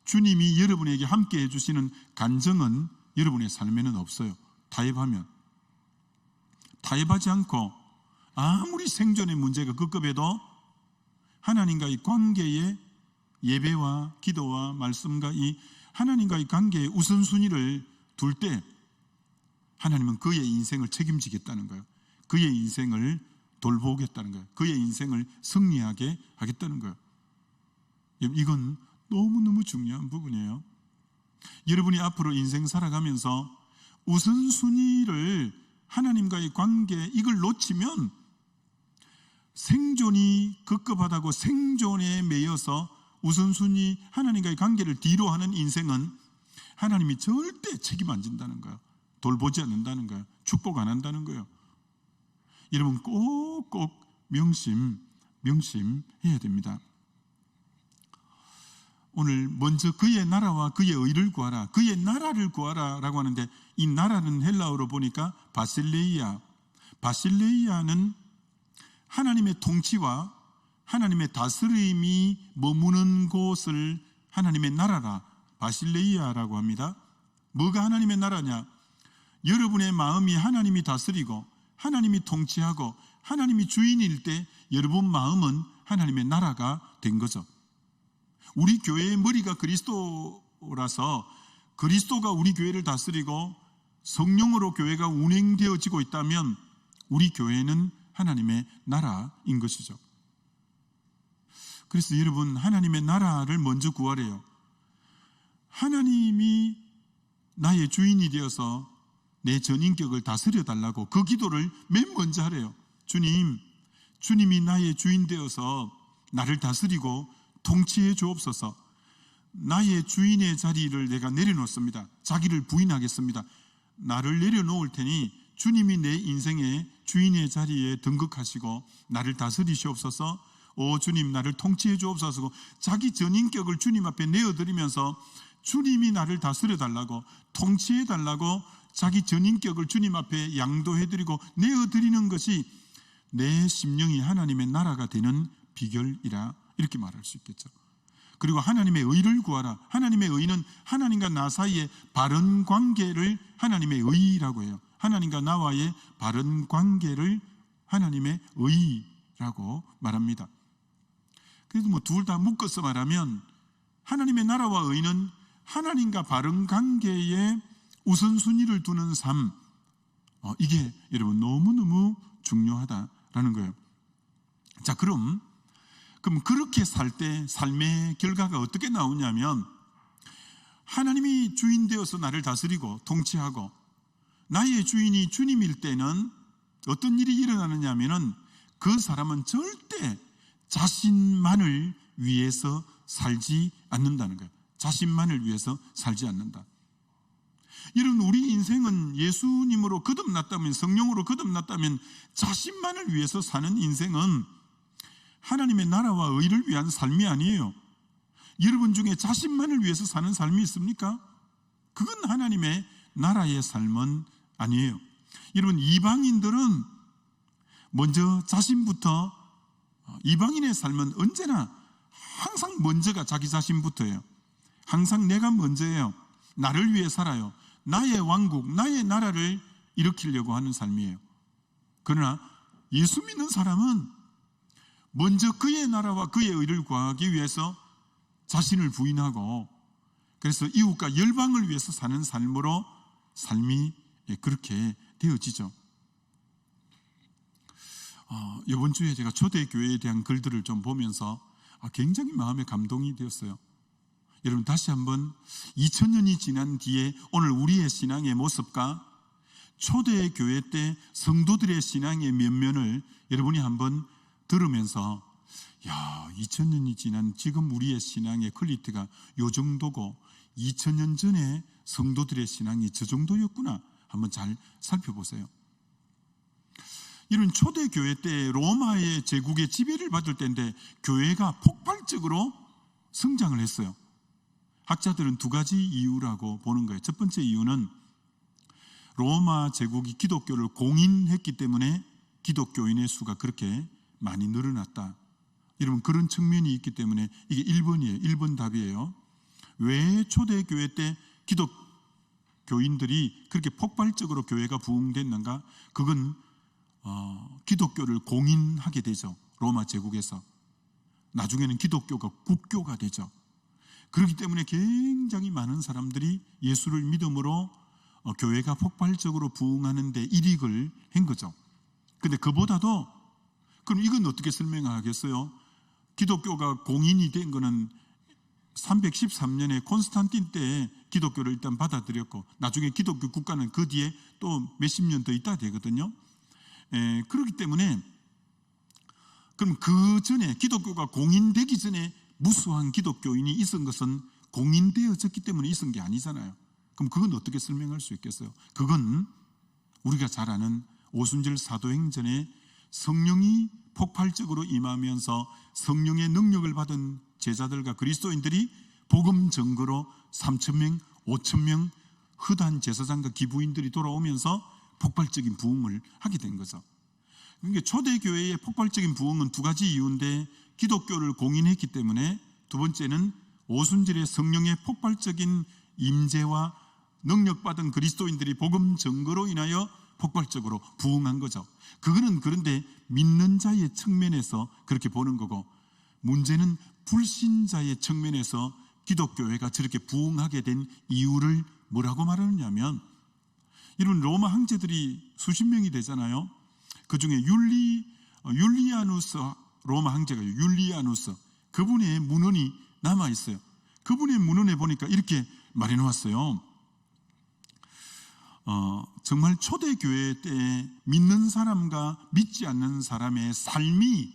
주님이 여러분에게 함께 해주시는 간정은 여러분의 삶에는 없어요. 타협하지 않고 아무리 생존의 문제가 급급해도 하나님과의 관계에 예배와 기도와 말씀과 이 하나님과의 관계에 우선순위를 둘 때 하나님은 그의 인생을 책임지겠다는 거예요. 그의 인생을 돌보겠다는 거예요. 그의 인생을 승리하게 하겠다는 거예요. 이건 너무너무 중요한 부분이에요. 여러분이 앞으로 인생 살아가면서 우선순위를 하나님과의 관계, 이걸 놓치면 생존이 급급하다고 생존에 매여서 우선순위 하나님과의 관계를 뒤로 하는 인생은 하나님이 절대 책임 안 진다는 거예요. 돌보지 않는다는 거예요. 축복 안 한다는 거예요. 여러분 꼭꼭 명심해야 됩니다. 오늘 먼저 그의 나라와 그의 의를 구하라, 그의 나라를 구하라 라고 하는데, 이 나라는 헬라어로 보니까 바실레이아는 하나님의 통치와 하나님의 다스림이 머무는 곳을 하나님의 나라라, 바실레이아라고 합니다. 뭐가 하나님의 나라냐? 여러분의 마음이 하나님이 다스리고 하나님이 통치하고 하나님이 주인일 때 여러분 마음은 하나님의 나라가 된 거죠. 우리 교회의 머리가 그리스도라서 그리스도가 우리 교회를 다스리고 성령으로 교회가 운행되어지고 있다면 우리 교회는 하나님의 나라인 것이죠. 그래서 여러분, 하나님의 나라를 먼저 구하래요. 하나님이 나의 주인이 되어서 내 전인격을 다스려 달라고 그 기도를 맨 먼저 하래요. 주님이 나의 주인 되어서 나를 다스리고 통치해 주옵소서. 나의 주인의 자리를 내가 내려놓습니다. 자기를 부인하겠습니다. 나를 내려놓을 테니 주님이 내 인생의 주인의 자리에 등극하시고 나를 다스리시옵소서. 오 주님, 나를 통치해 주옵소서. 자기 전인격을 주님 앞에 내어드리면서 주님이 나를 다스려 달라고, 통치해 달라고 자기 전인격을 주님 앞에 양도해드리고 내어드리는 것이 내 심령이 하나님의 나라가 되는 비결이라, 이렇게 말할 수 있겠죠. 그리고 하나님의 의를 구하라. 하나님의 의는 하나님과 나 사이의 바른 관계를 하나님의 의라고 해요. 하나님과 나와의 바른 관계를 하나님의 의라고 말합니다. 그래서 둘 다 묶어서 말하면 하나님의 나라와 의는 하나님과 바른 관계에 우선순위를 두는 삶, 이게 여러분 너무너무 중요하다라는 거예요. 자, 그럼 그렇게 살 때 삶의 결과가 어떻게 나오냐면, 하나님이 주인 되어서 나를 다스리고 통치하고 나의 주인이 주님일 때는 어떤 일이 일어나느냐 하면은, 그 사람은 절대 자신만을 위해서 살지 않는다는 거예요. 자신만을 위해서 살지 않는다. 여러분, 우리 인생은 예수님으로 거듭났다면, 성령으로 거듭났다면 자신만을 위해서 사는 인생은 하나님의 나라와 의를 위한 삶이 아니에요. 여러분 중에 자신만을 위해서 사는 삶이 있습니까? 그건 하나님의 나라의 삶은 아니에요. 여러분, 이방인들은 먼저 자신부터 이방인의 삶은 언제나 항상 먼저가 자기 자신부터예요. 항상 내가 먼저예요. 나를 위해 살아요. 나의 왕국, 나의 나라를 일으키려고 하는 삶이에요. 그러나 예수 믿는 사람은 먼저 그의 나라와 그의 의를 구하기 위해서 자신을 부인하고, 그래서 이웃과 열방을 위해서 사는 삶으로 삶이 그렇게 되어지죠. 이번 주에 제가 초대교회에 대한 글들을 좀 보면서 굉장히 마음에 감동이 되었어요. 여러분, 다시 한번 2000년이 지난 뒤에 오늘 우리의 신앙의 모습과 초대교회 때 성도들의 신앙의 면면을 여러분이 한번 들으면서 2000년이 지난 지금 우리의 신앙의 퀄리티가 요 정도고 2000년 전에 성도들의 신앙이 저 정도였구나 한번 잘 살펴보세요. 이런 초대교회 때 로마의 제국의 지배를 받을 때인데 교회가 폭발적으로 성장을 했어요. 학자들은 두 가지 이유라고 보는 거예요. 첫 번째 이유는 로마 제국이 기독교를 공인했기 때문에 기독교인의 수가 그렇게 많이 늘어났다. 여러분, 그런 측면이 있기 때문에 이게 1번이에요. 1번 답이에요. 왜 초대교회 때 기독교인들이 그렇게 폭발적으로 교회가 부흥됐는가? 그건 기독교를 공인하게 되죠. 로마 제국에서. 나중에는 기독교가 국교가 되죠. 그렇기 때문에 굉장히 많은 사람들이 예수를 믿음으로 교회가 폭발적으로 부흥하는 데 일익을 한 거죠. 근데 그보다도, 그럼 이건 어떻게 설명하겠어요? 기독교가 공인이 된 거는 313년에 콘스탄틴 때 기독교를 일단 받아들였고, 나중에 기독교 국가는 그 뒤에 또 몇십 년 더 있다 되거든요. 그렇기 때문에, 그럼 그 전에 기독교가 공인되기 전에 무수한 기독교인이 있은 것은 공인되어졌기 때문에 있은 게 아니잖아요. 그럼 그건 어떻게 설명할 수 있겠어요? 그건 우리가 잘 아는 오순절 사도행전에 성령이 폭발적으로 임하면서 성령의 능력을 받은 제자들과 그리스도인들이 복음 전거로 3,000명, 5,000명 흩한 제사장과 기부인들이 돌아오면서 폭발적인 부흥을 하게 된 거죠. 그러니까 초대교회의 폭발적인 부흥은 두 가지 이유인데, 기독교를 공인했기 때문에, 두 번째는 오순절의 성령의 폭발적인 임재와 능력받은 그리스도인들이 복음 전거로 인하여 폭발적으로 부흥한 거죠. 그거는 그런데 믿는 자의 측면에서 그렇게 보는 거고, 문제는 불신자의 측면에서 기독교회가 저렇게 부흥하게 된 이유를 뭐라고 말하느냐면, 이런 로마 황제들이 수십 명이 되잖아요. 그 중에 율리아누스 로마 황제가 율리아누스, 그분의 문헌이 남아 있어요. 그분의 문헌에 보니까 이렇게 말해 놓았어요. 정말 초대교회 때 믿는 사람과 믿지 않는 사람의 삶이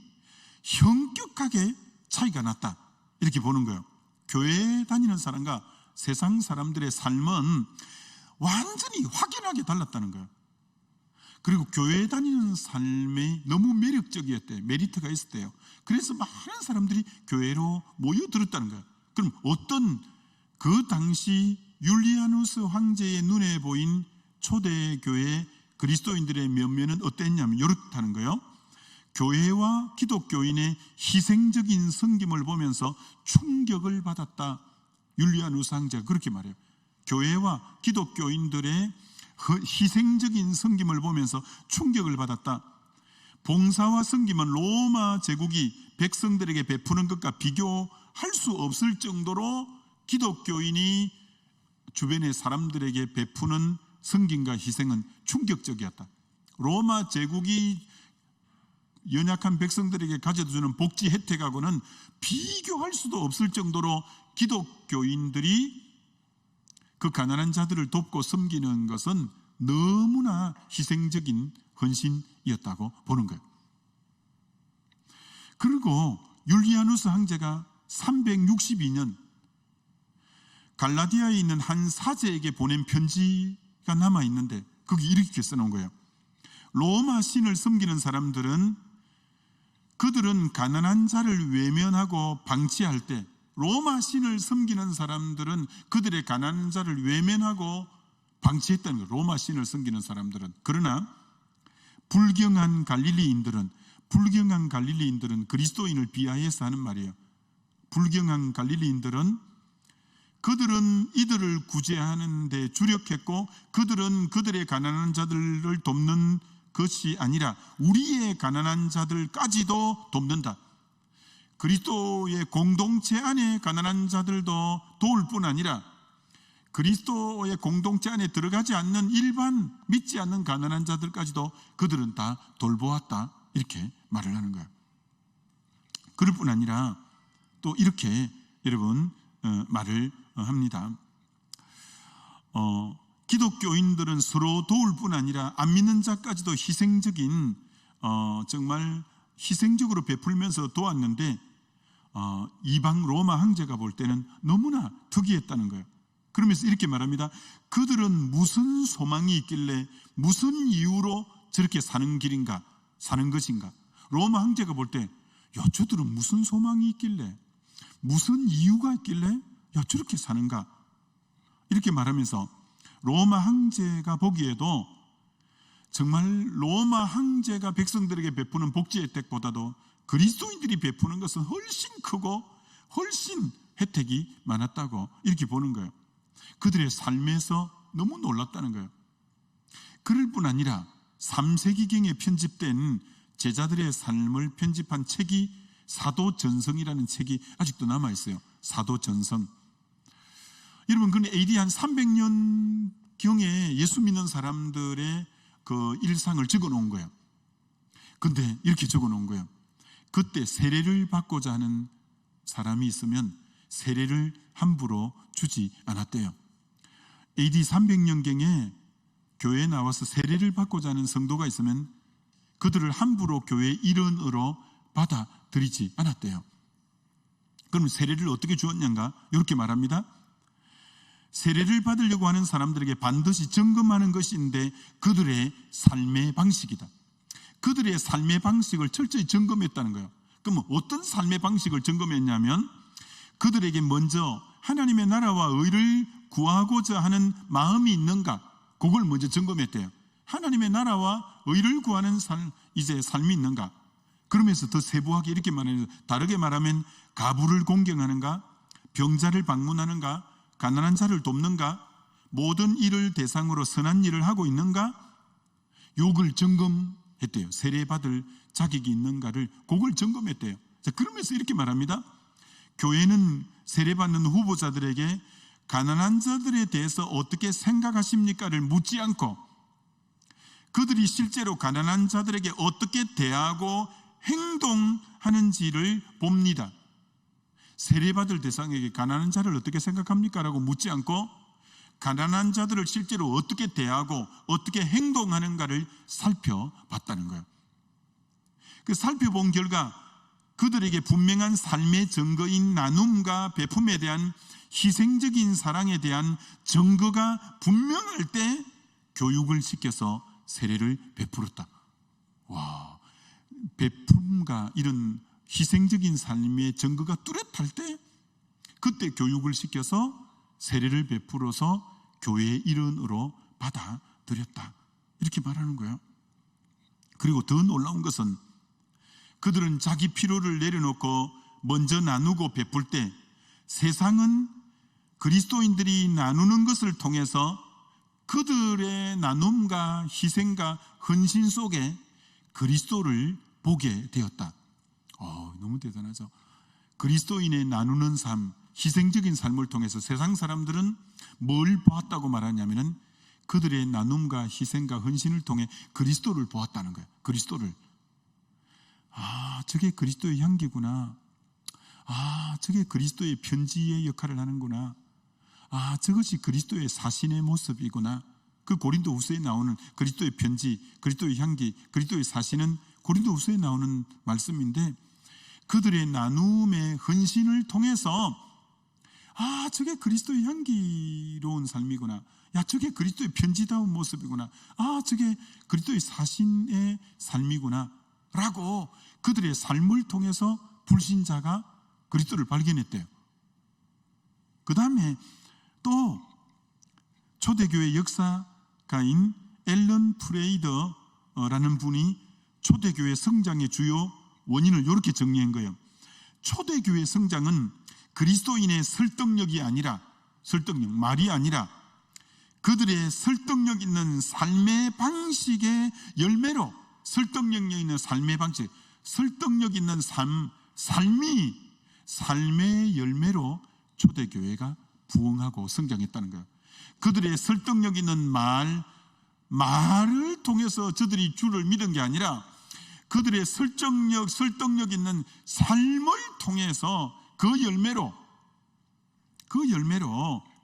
현격하게 차이가 났다, 이렇게 보는 거예요. 교회 다니는 사람과 세상 사람들의 삶은 완전히 확연하게 달랐다는 거예요. 그리고 교회 다니는 삶이 너무 매력적이었대요. 메리트가 있었대요. 그래서 많은 사람들이 교회로 모여들었다는 거예요. 그럼 어떤 그 당시 율리아누스 황제의 눈에 보인 초대교회 그리스도인들의 면면은 어땠냐면 이렇다는 거예요. 교회와 기독교인의 희생적인 섬김을 보면서 충격을 받았다. 율리아누스 황제가 그렇게 말해요. 교회와 기독교인들의 희생적인 섬김을 보면서 충격을 받았다. 봉사와 섬김은 로마 제국이 백성들에게 베푸는 것과 비교할 수 없을 정도로 기독교인이 주변의 사람들에게 베푸는 섬김과 희생은 충격적이었다. 로마 제국이 연약한 백성들에게 가져주는 복지 혜택하고는 비교할 수도 없을 정도로 기독교인들이 그 가난한 자들을 돕고 섬기는 것은 너무나 희생적인 헌신이었다고 보는 거예요. 그리고 율리아누스 황제가 362년 갈라디아에 있는 한 사제에게 보낸 편지가 남아 있는데, 거기 이렇게 써놓은 거예요. 로마 신을 섬기는 사람들은 그들은 가난한 자를 외면하고 방치할 때, 로마 신을 섬기는 사람들은 그들의 가난한 자를 외면하고 방치했다는 거예요. 로마 신을 섬기는 사람들은. 그러나 불경한 갈릴리인들은 불경한 갈릴리인들은 그리스도인을 비하해서 하는 말이에요. 불경한 갈릴리인들은 그들은 이들을 구제하는 데 주력했고 그들은 그들의 가난한 자들을 돕는 것이 아니라 우리의 가난한 자들까지도 돕는다. 그리스도의 공동체 안에 가난한 자들도 도울 뿐 아니라 그리스도의 공동체 안에 들어가지 않는 일반 믿지 않는 가난한 자들까지도 그들은 다 돌보았다. 이렇게 말을 하는 거예요. 그럴 뿐 아니라 또 이렇게 여러분 말을 합니다. 기독교인들은 서로 도울 뿐 아니라 안 믿는 자까지도 희생적인 정말 희생적으로 베풀면서 도왔는데 이방 로마 황제가 볼 때는 너무나 특이했다는 거예요. 그러면서 이렇게 말합니다. 그들은 무슨 소망이 있길래 무슨 이유로 저렇게 사는 길인가, 사는 것인가. 로마 황제가 볼 때 야, 저들은 무슨 소망이 있길래 무슨 이유가 있길래 야, 저렇게 사는가, 이렇게 말하면서 로마 황제가 보기에도 정말 로마 황제가 백성들에게 베푸는 복지 혜택보다도 그리스도인들이 베푸는 것은 훨씬 크고 훨씬 혜택이 많았다고 이렇게 보는 거예요. 그들의 삶에서 너무 놀랐다는 거예요. 그럴 뿐 아니라 3세기경에 편집된 제자들의 삶을 편집한 책이 사도전성이라는 책이 아직도 남아있어요. 사도전성. 여러분, 그는 AD 한 300년경에 예수 믿는 사람들의 그 일상을 적어 놓은 거예요. 근데 이렇게 적어 놓은 거예요. 그때 세례를 받고자 하는 사람이 있으면 세례를 함부로 주지 않았대요. AD 300년경에 교회에 나와서 세례를 받고자 하는 성도가 있으면 그들을 함부로 교회의 일원으로 받아들이지 않았대요. 그럼 세례를 어떻게 주었냐가 이렇게 말합니다. 세례를 받으려고 하는 사람들에게 반드시 점검하는 것인데 그들의 삶의 방식이다. 그들의 삶의 방식을 철저히 점검했다는 거예요. 그럼 어떤 삶의 방식을 점검했냐면 그들에게 먼저 하나님의 나라와 의를 구하고자 하는 마음이 있는가, 그걸 먼저 점검했대요. 하나님의 나라와 의를 구하는 삶이 있는가. 그러면서 더 세부하게 이렇게 말해요. 다르게 말하면 가부를 공경하는가, 병자를 방문하는가, 가난한 자를 돕는가, 모든 일을 대상으로 선한 일을 하고 있는가, 요걸 점검했대요. 세례받을 자격이 있는가를 그걸 점검했대요. 자, 그러면서 이렇게 말합니다. 교회는 세례받는 후보자들에게 가난한 자들에 대해서 어떻게 생각하십니까를 묻지 않고 그들이 실제로 가난한 자들에게 어떻게 대하고 행동하는지를 봅니다. 세례받을 대상에게 가난한 자를 어떻게 생각합니까? 라고 묻지 않고 가난한 자들을 실제로 어떻게 대하고 어떻게 행동하는가를 살펴봤다는 거예요. 그 살펴본 결과 그들에게 분명한 삶의 증거인 나눔과 베품에 대한 희생적인 사랑에 대한 증거가 분명할 때 교육을 시켜서 세례를 베풀었다. 와, 베품과 이런 희생적인 삶의 증거가 뚜렷할 때 그때 교육을 시켜서 세례를 베풀어서 교회의 일원으로 받아들였다. 이렇게 말하는 거예요. 그리고 더 놀라운 것은 그들은 자기 필요를 내려놓고 먼저 나누고 베풀 때 세상은 그리스도인들이 나누는 것을 통해서 그들의 나눔과 희생과 헌신 속에 그리스도를 보게 되었다. 너무 대단하죠. 그리스도인의 나누는 삶, 희생적인 삶을 통해서 세상 사람들은 뭘 보았다고 말하냐면은 그들의 나눔과 희생과 헌신을 통해 그리스도를 보았다는 거예요. 그리스도를. 저게 그리스도의 향기구나. 저게 그리스도의 편지의 역할을 하는구나. 저것이 그리스도의 사신의 모습이구나. 그 고린도후서에 나오는 그리스도의 편지, 그리스도의 향기, 그리스도의 사신은 고린도후서에 나오는 말씀인데 그들의 나눔의 헌신을 통해서 저게 그리스도의 향기로운 삶이구나. 저게 그리스도의 편지다운 모습이구나. 저게 그리스도의 사신의 삶이구나 라고 그들의 삶을 통해서 불신자가 그리스도를 발견했대요. 그 다음에 또 초대교회 역사가인 앨런 프레이더라는 분이 초대교회 성장의 주요 원인을 이렇게 정리한 거예요. 초대교회 성장은 그리스도인의 설득력이 아니라, 말이 아니라 그들의 설득력 있는 삶의 방식의 열매로, 설득력 있는 삶의 방식, 설득력 있는 삶의 열매로 초대교회가 부흥하고 성장했다는 거예요. 그들의 설득력 있는 말을 통해서 저들이 주를 믿은 게 아니라 그들의 설득력 있는 삶을 통해서 그 열매로,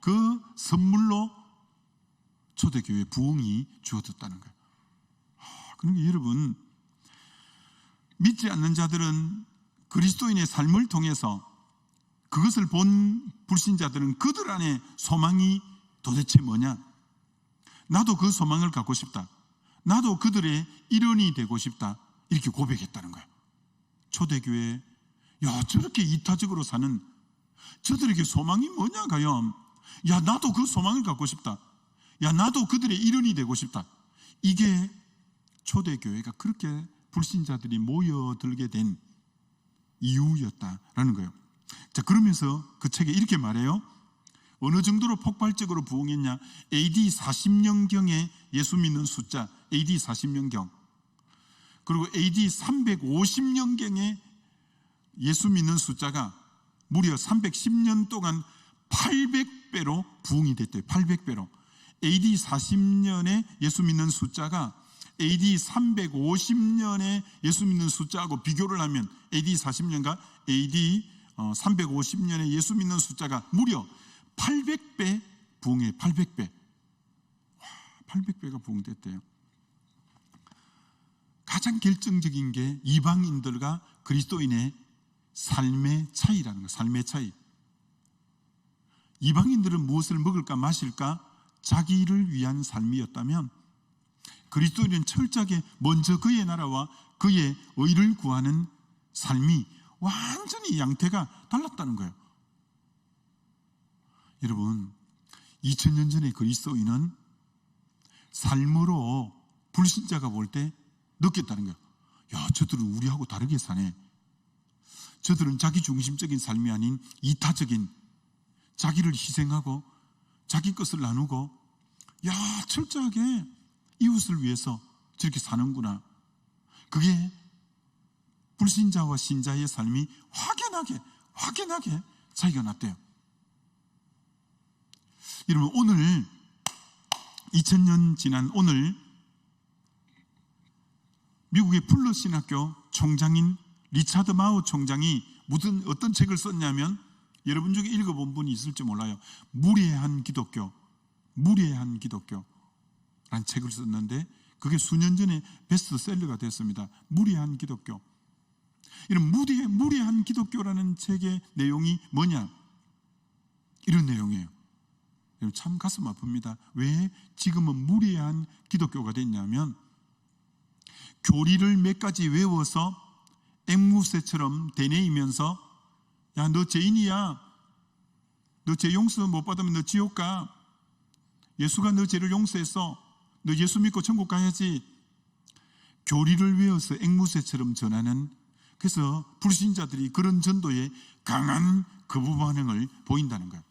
그 선물로 초대교회 부흥이 주어졌다는 거예요. 그러니까 여러분, 믿지 않는 자들은 그리스도인의 삶을 통해서, 그것을 본 불신자들은 그들 안에 소망이 도대체 뭐냐? 나도 그 소망을 갖고 싶다. 나도 그들의 일원이 되고 싶다. 이렇게 고백했다는 거예요. 초대교회, 저렇게 이타적으로 사는 저들에게 소망이 뭐냐가요? 나도 그 소망을 갖고 싶다. 나도 그들의 일원이 되고 싶다. 이게 초대교회가 그렇게 불신자들이 모여들게 된 이유였다라는 거예요. 자, 그러면서 그 책에 이렇게 말해요. 어느 정도로 폭발적으로 부흥했냐? AD 40년경에 예수 믿는 숫자, AD 40년경, 그리고 AD 350년경에 예수 믿는 숫자가 무려 310년 동안 800배로 부흥이 됐대요. 800배로. AD 40년에 예수 믿는 숫자가 AD 350년에 예수 믿는 숫자하고 비교를 하면 AD 40년과 AD 350년에 예수 믿는 숫자가 무려 800배 부흥해. 800배. 800배가 부흥됐대요. 가장 결정적인 게 이방인들과 그리스도인의 삶의 차이라는 거예요. 삶의 차이. 이방인들은 무엇을 먹을까 마실까 자기를 위한 삶이었다면, 그리스도인은 철저하게 먼저 그의 나라와 그의 의를 구하는 삶이 완전히 양태가 달랐다는 거예요. 여러분, 2000년 전에 그리스도인은 삶으로 불신자가 볼 때 느꼈다는 거예요. 저들은 우리하고 다르게 사네. 저들은 자기 중심적인 삶이 아닌 이타적인, 자기를 희생하고 자기 것을 나누고 철저하게 이웃을 위해서 저렇게 사는구나. 그게 불신자와 신자의 삶이 확연하게 차이가 났대요. 여러분, 오늘 2000년 지난 오늘 미국의 풀러 신학교 총장인 리차드 마우 총장이 어떤 책을 썼냐면, 여러분 중에 읽어본 분이 있을지 몰라요. 무례한 기독교라는 책을 썼는데, 그게 수년 전에 베스트셀러가 됐습니다. 무례한 기독교. 이런 무례한 기독교라는 책의 내용이 뭐냐? 이런 내용이에요. 참 가슴 아픕니다. 왜 지금은 무례한 기독교가 됐냐면, 교리를 몇 가지 외워서 앵무새처럼 되뇌이면서 너 죄인이야, 너 죄 용서 못 받으면 너 지옥 가, 예수가 너 죄를 용서했어, 너 예수 믿고 천국 가야지. 교리를 외워서 앵무새처럼 전하는, 그래서 불신자들이 그런 전도에 강한 거부 반응을 보인다는 거예요.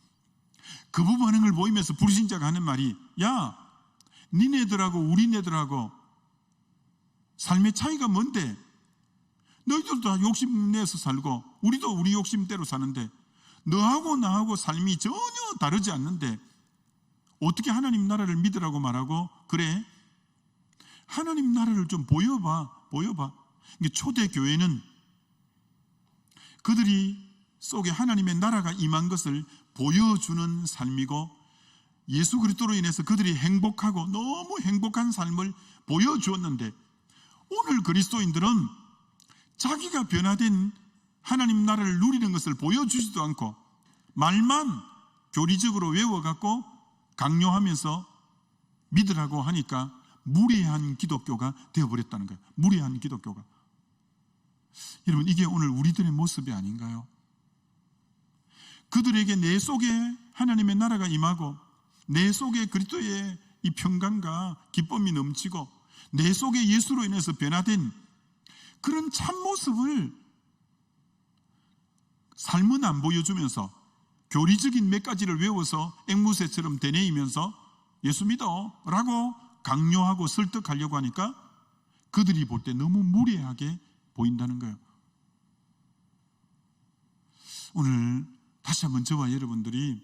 거부 반응을 보이면서 불신자가 하는 말이, 니네들하고 우리네들하고 삶의 차이가 뭔데? 너희들도 다 욕심내서 살고 우리도 우리 욕심대로 사는데 너하고 나하고 삶이 전혀 다르지 않는데 어떻게 하나님 나라를 믿으라고 말하고 그래? 하나님 나라를 좀 보여봐. 초대교회는 그들이 속에 하나님의 나라가 임한 것을 보여주는 삶이고, 예수 그리스도로 인해서 그들이 행복하고 너무 행복한 삶을 보여주었는데, 오늘 그리스도인들은 자기가 변화된 하나님 나라를 누리는 것을 보여주지도 않고 말만 교리적으로 외워갖고 강요하면서 믿으라고 하니까 무례한 기독교가 되어버렸다는 거예요. 무례한 기독교가. 여러분, 이게 오늘 우리들의 모습이 아닌가요? 그들에게 내 속에 하나님의 나라가 임하고 내 속에 그리스도의 이 평강과 기쁨이 넘치고 내 속에 예수로 인해서 변화된 그런 참모습을 삶은 안 보여주면서 교리적인 몇 가지를 외워서 앵무새처럼 되뇌이면서 예수 믿어 라고 강요하고 설득하려고 하니까 그들이 볼 때 너무 무례하게 보인다는 거예요. 오늘 다시 한번 저와 여러분들이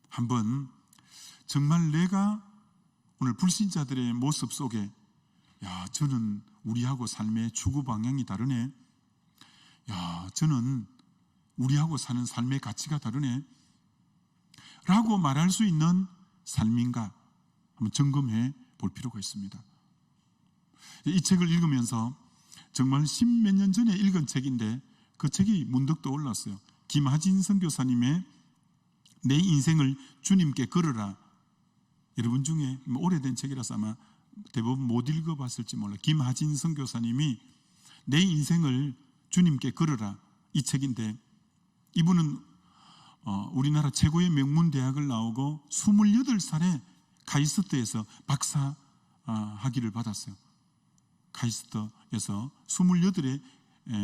한번 정말 내가 오늘 불신자들의 모습 속에 야, 저는 우리하고 삶의 추구 방향이 다르네. 야, 저는 우리하고 사는 삶의 가치가 다르네. 라고 말할 수 있는 삶인가 한번 점검해 볼 필요가 있습니다. 이 책을 읽으면서 정말 십몇 년 전에 읽은 책인데 그 책이 문득 떠올랐어요. 김하진 선교사님의 내 인생을 주님께 걸어라. 여러분 중에 오래된 책이라서 아마 대부분 못 읽어봤을지 몰라요. 김하진 선교사님이 내 인생을 주님께 걸어라 이 책인데 이분은 우리나라 최고의 명문대학을 나오고 28살에 카이스트에서 박사 학위를 받았어요. 카이스트에서 28에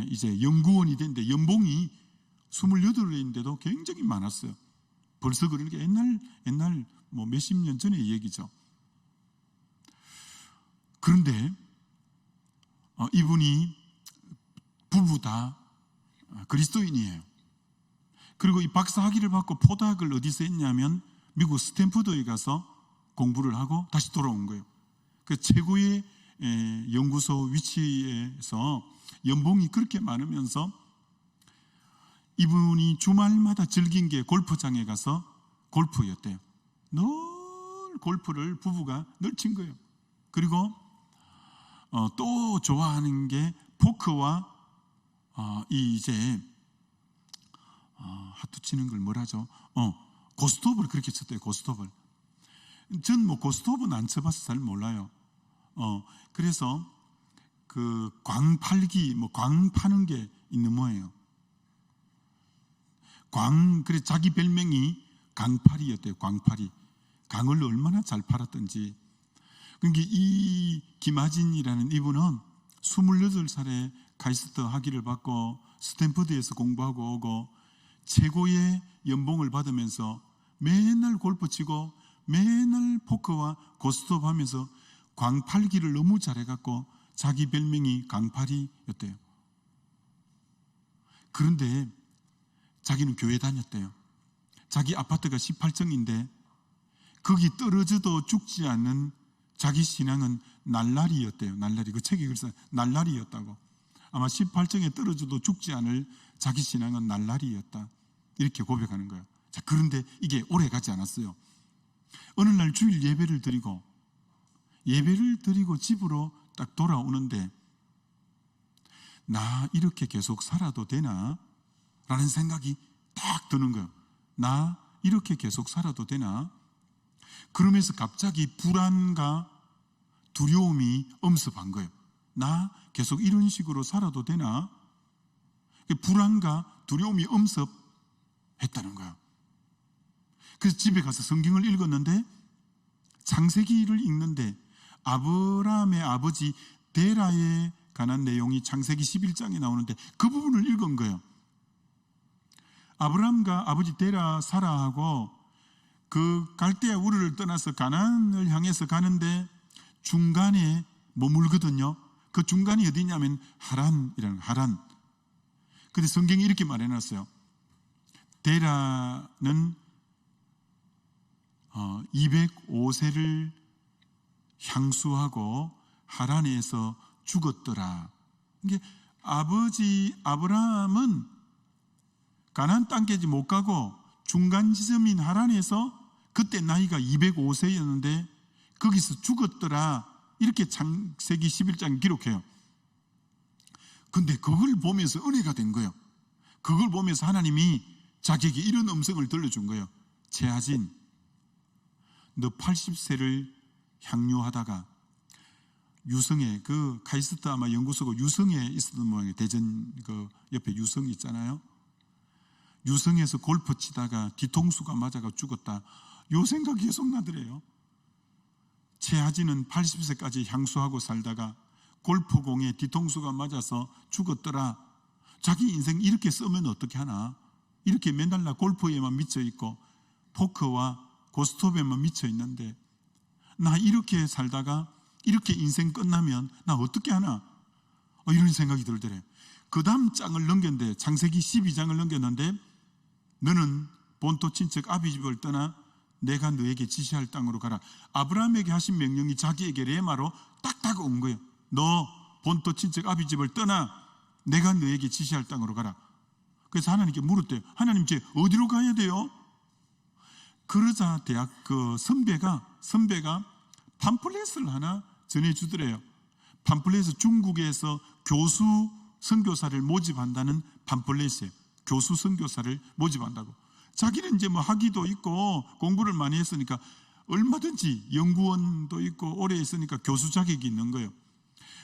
이제 연구원이 됐는데 연봉이 28인데도 굉장히 많았어요. 벌써 그러니까 옛날 뭐 몇십 년 전의 얘기죠. 그런데 이분이 부부 다 그리스도인이에요. 그리고 이 박사 학위를 받고 포닥을 어디서 했냐면 미국 스탠퍼드에 가서 공부를 하고 다시 돌아온 거예요. 그 최고의 연구소 위치에서 연봉이 그렇게 많으면서 이분이 주말마다 즐긴 게 골프장에 가서 골프였대요. 늘 골프를 부부가 늘 친 거예요. 그리고 또 좋아하는 게 포크와 이제 하트 치는 걸 뭐라죠? 고스톱을 그렇게 쳤대요. 고스톱을. 전 뭐 고스톱은 안 쳐봐서 잘 몰라요. 그래서 그 광팔기 광 파는 게 있는 모양이에요. 그래 자기 별명이 강팔이였대요. 광팔이. 강을 얼마나 잘 팔았던지. 그러니까 이 김하진이라는 이분은 28살에 카이스트 학위를 받고 스탠퍼드에서 공부하고 오고 최고의 연봉을 받으면서 맨날 골프 치고 맨날 포크와 고스톱 하면서 광팔기를 너무 잘해갖고 자기 별명이 강팔이였대요. 그런데 자기는 교회 다녔대요. 자기 아파트가 18층인데 거기 떨어져도 죽지 않는 자기 신앙은 날라리였대요. 날라리. 그 책에 그래서 날라리였다고. 아마 18층에 떨어져도 죽지 않을 자기 신앙은 날라리였다. 이렇게 고백하는 거예요. 자, 그런데 이게 오래 가지 않았어요. 어느 날 주일 예배를 드리고 집으로 딱 돌아오는데 나 이렇게 계속 살아도 되나? 라는 생각이 딱 드는 거예요. 나 이렇게 계속 살아도 되나? 그러면서 갑자기 불안과 두려움이 엄습한 거예요. 나 계속 이런 식으로 살아도 되나? 불안과 두려움이 엄습했다는 거예요. 그래서 집에 가서 성경을 읽었는데 창세기를 읽는데 아브라함의 아버지 데라에 관한 내용이 창세기 11장에 나오는데 그 부분을 읽은 거예요. 아브라함과 아버지 데라 사라하고 그 갈대아 우르를 떠나서 가나안을 향해서 가는데 중간에 머물거든요. 그 중간이 어디냐면 하란이라는 하란. 근데 성경이 이렇게 말해놨어요. 데라는 205세를 향수하고 하란에서 죽었더라. 이게 아버지 아브라함은 가나안 땅까지 못 가고 중간 지점인 하란에서 그때 나이가 205세였는데 거기서 죽었더라. 이렇게 창세기 11장 기록해요. 근데 그걸 보면서 은혜가 된 거예요. 그걸 보면서 하나님이 자기에게 이런 음성을 들려준 거예요. 최하진, 너 80세를 향유하다가 유성에 그 카이스트 아마 연구소가 유성에 있었던 모양이에요. 대전 그 옆에 유성 있잖아요. 유성에서 골프 치다가 뒤통수가 맞아가 죽었다. 요 생각이 계속 나더래요. 최하진은 80세까지 향수하고 살다가 골프공에 뒤통수가 맞아서 죽었더라. 자기 인생 이렇게 쓰면 어떻게 하나? 이렇게 맨날 나 골프에만 미쳐 있고 포크와 고스톱에만 미쳐 있는데 나 이렇게 살다가 이렇게 인생 끝나면 나 어떻게 하나? 이런 생각이 들더래. 그 다음 장을 넘겼는데 창세기 12장을 넘겼는데 너는 본토 친척 아비 집을 떠나 내가 너에게 지시할 땅으로 가라. 아브라함에게 하신 명령이 자기에게 레마로 딱딱 온 거예요. 너 본토 친척 아비 집을 떠나 내가 너에게 지시할 땅으로 가라. 그래서 하나님께 물었대요. 하나님 제 어디로 가야 돼요? 그러자 대학 선배가 팜플렛을 하나 전해주더래요. 팜플렛은 중국에서 교수 선교사를 모집한다는 팜플렛이에요. 교수 선교사를 모집한다고. 자기는 이제 뭐 학위도 있고 공부를 많이 했으니까 얼마든지 연구원도 있고 오래 했으니까 교수 자격이 있는 거예요.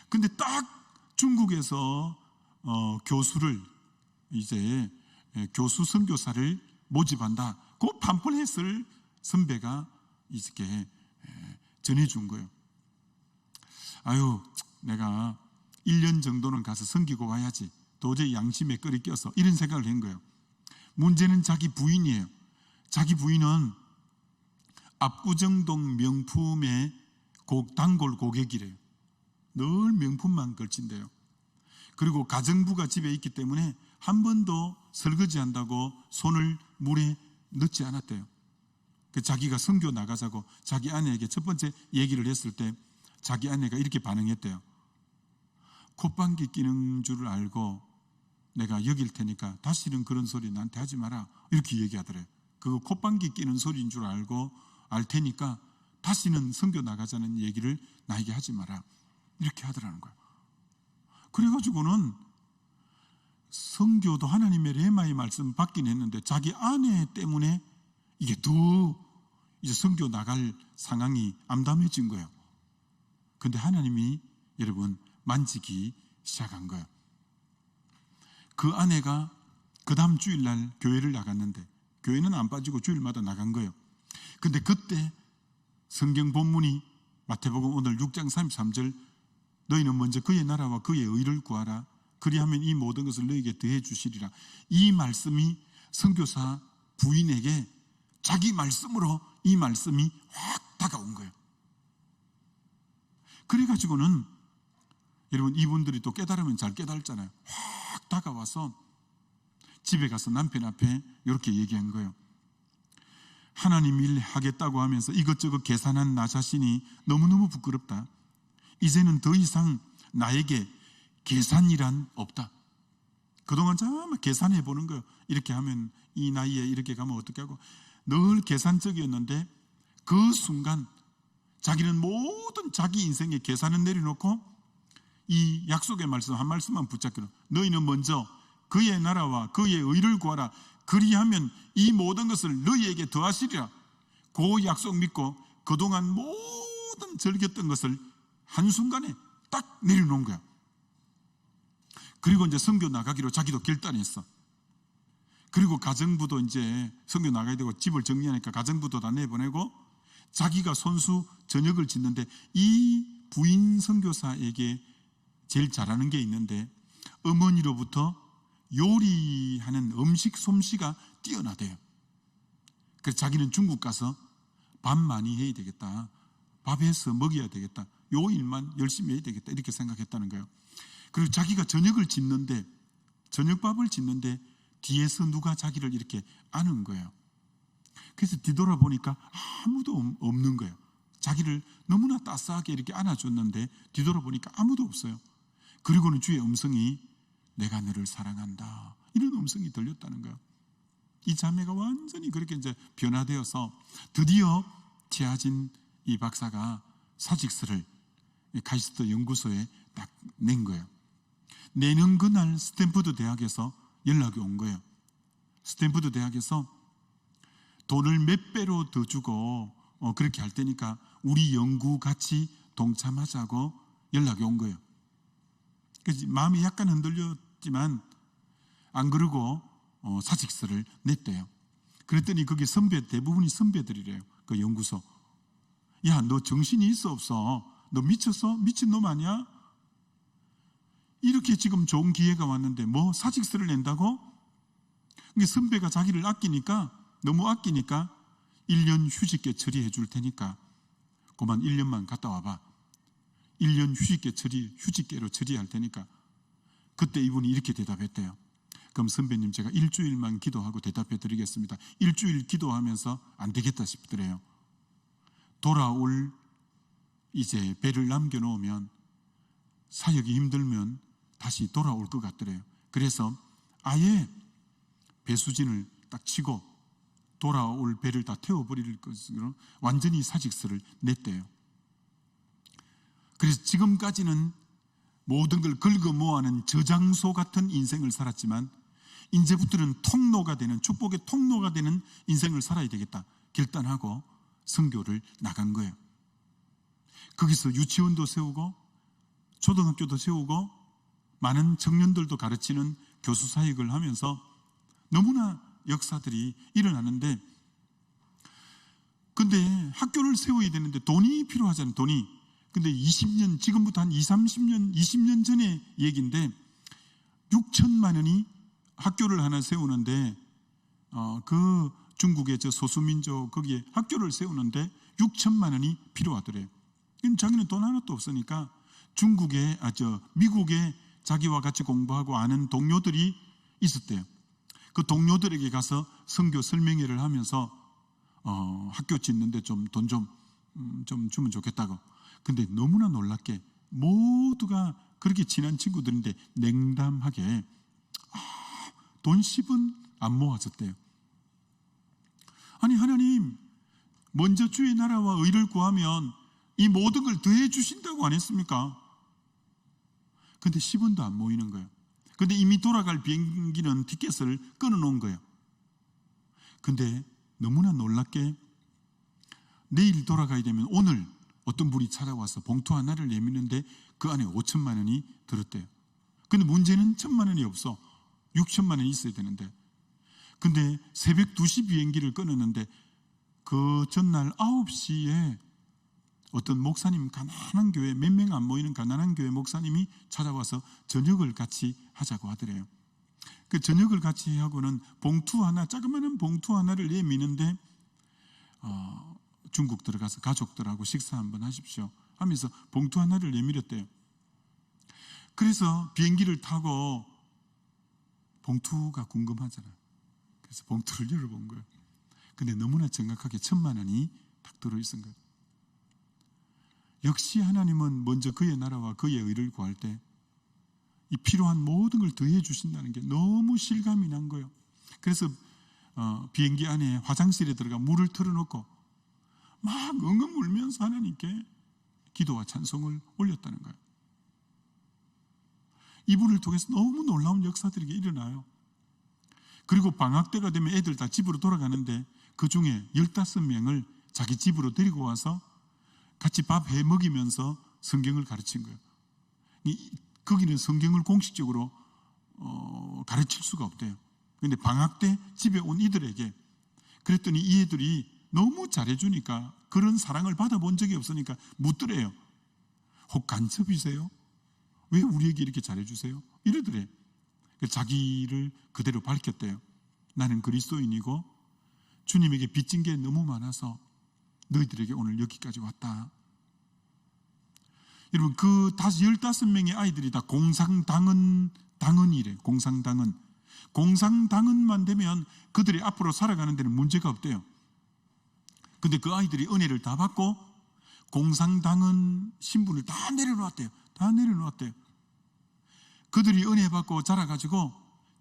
근데 딱 중국에서 교수를 이제 교수 선교사를 모집한다. 그 팜플렛을 선배가 이렇게 전해준 거예요. 아유, 내가 1년 정도는 가서 섬기고 와야지. 도저히 양심에 끓이 껴서 이런 생각을 한 거예요. 문제는 자기 부인이에요. 자기 부인은 압구정동 명품의 단골 고객이래요. 늘 명품만 걸친대요. 그리고 가정부가 집에 있기 때문에 한 번도 설거지한다고 손을 물에 넣지 않았대요. 자기가 선교 나가자고 자기 아내에게 첫 번째 얘기를 했을 때 자기 아내가 이렇게 반응했대요. 콧방귀 끼는 줄 알고 내가 여길 테니까 다시는 그런 소리 나한테 하지 마라. 이렇게 얘기하더래요. 그거 콧방귀 끼는 소리인 줄 알고 알 테니까 다시는 선교 나가자는 얘기를 나에게 하지 마라. 이렇게 하더라는 거예요. 그래가지고는 선교도 하나님의 레마의 말씀 받긴 했는데 자기 아내 때문에 이게 더 이제 선교 나갈 상황이 암담해진 거예요. 근데 하나님이 여러분 만지기 시작한 거예요. 그 아내가 그 다음 주일날 교회를 나갔는데 교회는 안 빠지고 주일마다 나간 거예요. 근데 그때 성경 본문이 마태복음 오늘 6장 33절 너희는 먼저 그의 나라와 그의 의를 구하라. 그리하면 이 모든 것을 너희에게 더해 주시리라. 이 말씀이 선교사 부인에게 자기 말씀으로 이 말씀이 확 다가온 거예요. 그래가지고는 여러분 이분들이 또 깨달으면 잘 깨달잖아요. 확 다가와서 집에 가서 남편 앞에 이렇게 얘기한 거예요. 하나님 일 하겠다고 하면서 이것저것 계산한 나 자신이 너무너무 부끄럽다. 이제는 더 이상 나에게 계산이란 없다. 그동안 참 계산해 보는 거예요. 이렇게 하면 이 나이에 이렇게 가면 어떻게 하고 늘 계산적이었는데 그 순간 자기는 모든 자기 인생의 계산을 내려놓고 이 약속의 말씀 한 말씀만 붙잡기로 너희는 먼저 그의 나라와 그의 의를 구하라. 그리하면 이 모든 것을 너희에게 더하시리라. 그 약속 믿고 그동안 모든 즐겼던 것을 한순간에 딱 내려놓은 거야. 그리고 이제 선교 나가기로 자기도 결단했어. 그리고 가정부도 이제 선교 나가야 되고 집을 정리하니까 가정부도 다 내보내고 자기가 손수 저녁을 짓는데 이 부인 선교사에게 제일 잘하는 게 있는데 어머니로부터 요리하는 음식 솜씨가 뛰어나대요. 그래서 자기는 중국 가서 밥 많이 해야 되겠다. 밥해서 먹여야 되겠다. 요 일만 열심히 해야 되겠다. 이렇게 생각했다는 거예요. 그리고 자기가 저녁을 짓는데 저녁밥을 짓는데 뒤에서 누가 자기를 이렇게 안은 거예요. 그래서 뒤돌아보니까 아무도 없는 거예요. 자기를 너무나 따스하게 이렇게 안아줬는데 뒤돌아보니까 아무도 없어요. 그리고는 주의 음성이 내가 너를 사랑한다. 이런 음성이 들렸다는 거예요. 이 자매가 완전히 그렇게 이제 변화되어서 드디어 최하진 이 박사가 사직서를 카이스트 연구소에 딱 낸 거예요. 내는 그날 스탠퍼드 대학에서 연락이 온 거예요. 스탠퍼드 대학에서 돈을 몇 배로 더 주고 그렇게 할 테니까 우리 연구 같이 동참하자고 연락이 온 거예요. 그래서 마음이 약간 흔들렸지만 안 그러고 사직서를 냈대요. 그랬더니 그게 대부분이 선배들이래요. 그 연구소. 야, 너 정신이 있어 없어? 너 미쳤어? 미친놈 아니야? 이렇게 지금 좋은 기회가 왔는데 뭐 사직서를 낸다고? 그러니까 선배가 자기를 아끼니까, 너무 아끼니까 1년 휴직계 처리해 줄 테니까 그만 1년만 갔다 와봐. 1년 휴직계로 처리할 테니까. 그때 이분이 이렇게 대답했대요. 그럼 선배님, 제가 일주일만 기도하고 대답해 드리겠습니다. 일주일 기도하면서 안 되겠다 싶더래요. 돌아올 이제 배를 남겨놓으면 사역이 힘들면 다시 돌아올 것 같더래요. 그래서 아예 배수진을 딱 치고 돌아올 배를 다 태워버릴 것으로 완전히 사직서를 냈대요. 그래서 지금까지는 모든 걸 긁어 모아는 저장소 같은 인생을 살았지만 이제부터는 통로가 되는, 축복의 통로가 되는 인생을 살아야 되겠다 결단하고 선교를 나간 거예요. 거기서 유치원도 세우고 초등학교도 세우고 많은 청년들도 가르치는 교수 사역을 하면서 너무나 역사들이 일어나는데, 근데 학교를 세워야 되는데 돈이 필요하잖아요. 돈이. 근데 20년, 지금부터 한 20, 30년 전의 얘기인데 6천만 원이 학교를 하나 세우는데 그 중국의 저 소수민족 거기에 학교를 세우는데 6천만 원이 필요하더래요. 자기는 돈 하나도 없으니까 미국에 자기와 같이 공부하고 아는 동료들이 있었대요. 그 동료들에게 가서 선교 설명회를 하면서 학교 짓는데 좀 돈 좀 주면 좋겠다고. 근데 너무나 놀랍게 모두가 그렇게 친한 친구들인데 냉담하게 돈 10은 안 모아졌대요. 아니, 하나님 먼저 주의 나라와 의를 구하면 이 모든 걸 더해 주신다고 안 했습니까? 근데 10원도 안 모이는 거예요. 근데 이미 돌아갈 비행기는 티켓을 끊어놓은 거예요. 근데 너무나 놀랍게 내일 돌아가야 되면 오늘 어떤 분이 찾아와서 봉투 하나를 내미는데 그 안에 5천만 원이 들었대요. 근데 문제는 1,000만 원이 없어. 6천만 원이 있어야 되는데. 근데 새벽 2시 비행기를 끊었는데 그 전날 9시에 어떤 목사님, 가난한 교회, 몇 명 안 모이는 가난한 교회 목사님이 찾아와서 저녁을 같이 하자고 하더래요. 그 저녁을 같이 하고는 봉투 하나, 자그마한 봉투 하나를 내미는데 중국 들어가서 가족들하고 식사 한번 하십시오 하면서 봉투 하나를 내밀었대요. 그래서 비행기를 타고 봉투가 궁금하잖아요. 그래서 봉투를 열어본 거예요. 근데 너무나 정확하게 1,000만 원이 딱 들어있은 거예요. 역시 하나님은 먼저 그의 나라와 그의 의를 구할 때 이 필요한 모든 걸 더해 주신다는 게 너무 실감이 난 거예요. 그래서 비행기 안에 화장실에 들어가 물을 틀어놓고 막 엉엉 울면서 하나님께 기도와 찬송을 올렸다는 거예요. 이분을 통해서 너무 놀라운 역사들이 일어나요. 그리고 방학 때가 되면 애들 다 집으로 돌아가는데 그 중에 15명을 자기 집으로 데리고 와서 같이 밥 해 먹이면서 성경을 가르친 거예요. 거기는 성경을 공식적으로 가르칠 수가 없대요. 그런데 방학 때 집에 온 이들에게 그랬더니 이 애들이 너무 잘해주니까, 그런 사랑을 받아본 적이 없으니까 묻더래요. 혹 간첩이세요? 왜 우리에게 이렇게 잘해주세요? 이러더래요. 자기를 그대로 밝혔대요. 나는 그리스도인이고 주님에게 빚진 게 너무 많아서 너희들에게 오늘 여기까지 왔다. 여러분, 그 15명의 아이들이 다 공상당언이래. 공상당언만 되면 그들이 앞으로 살아가는 데는 문제가 없대요. 근데 그 아이들이 은혜를 다 받고 공상당언 신분을 다 내려놓았대요. 그들이 은혜 받고 자라가지고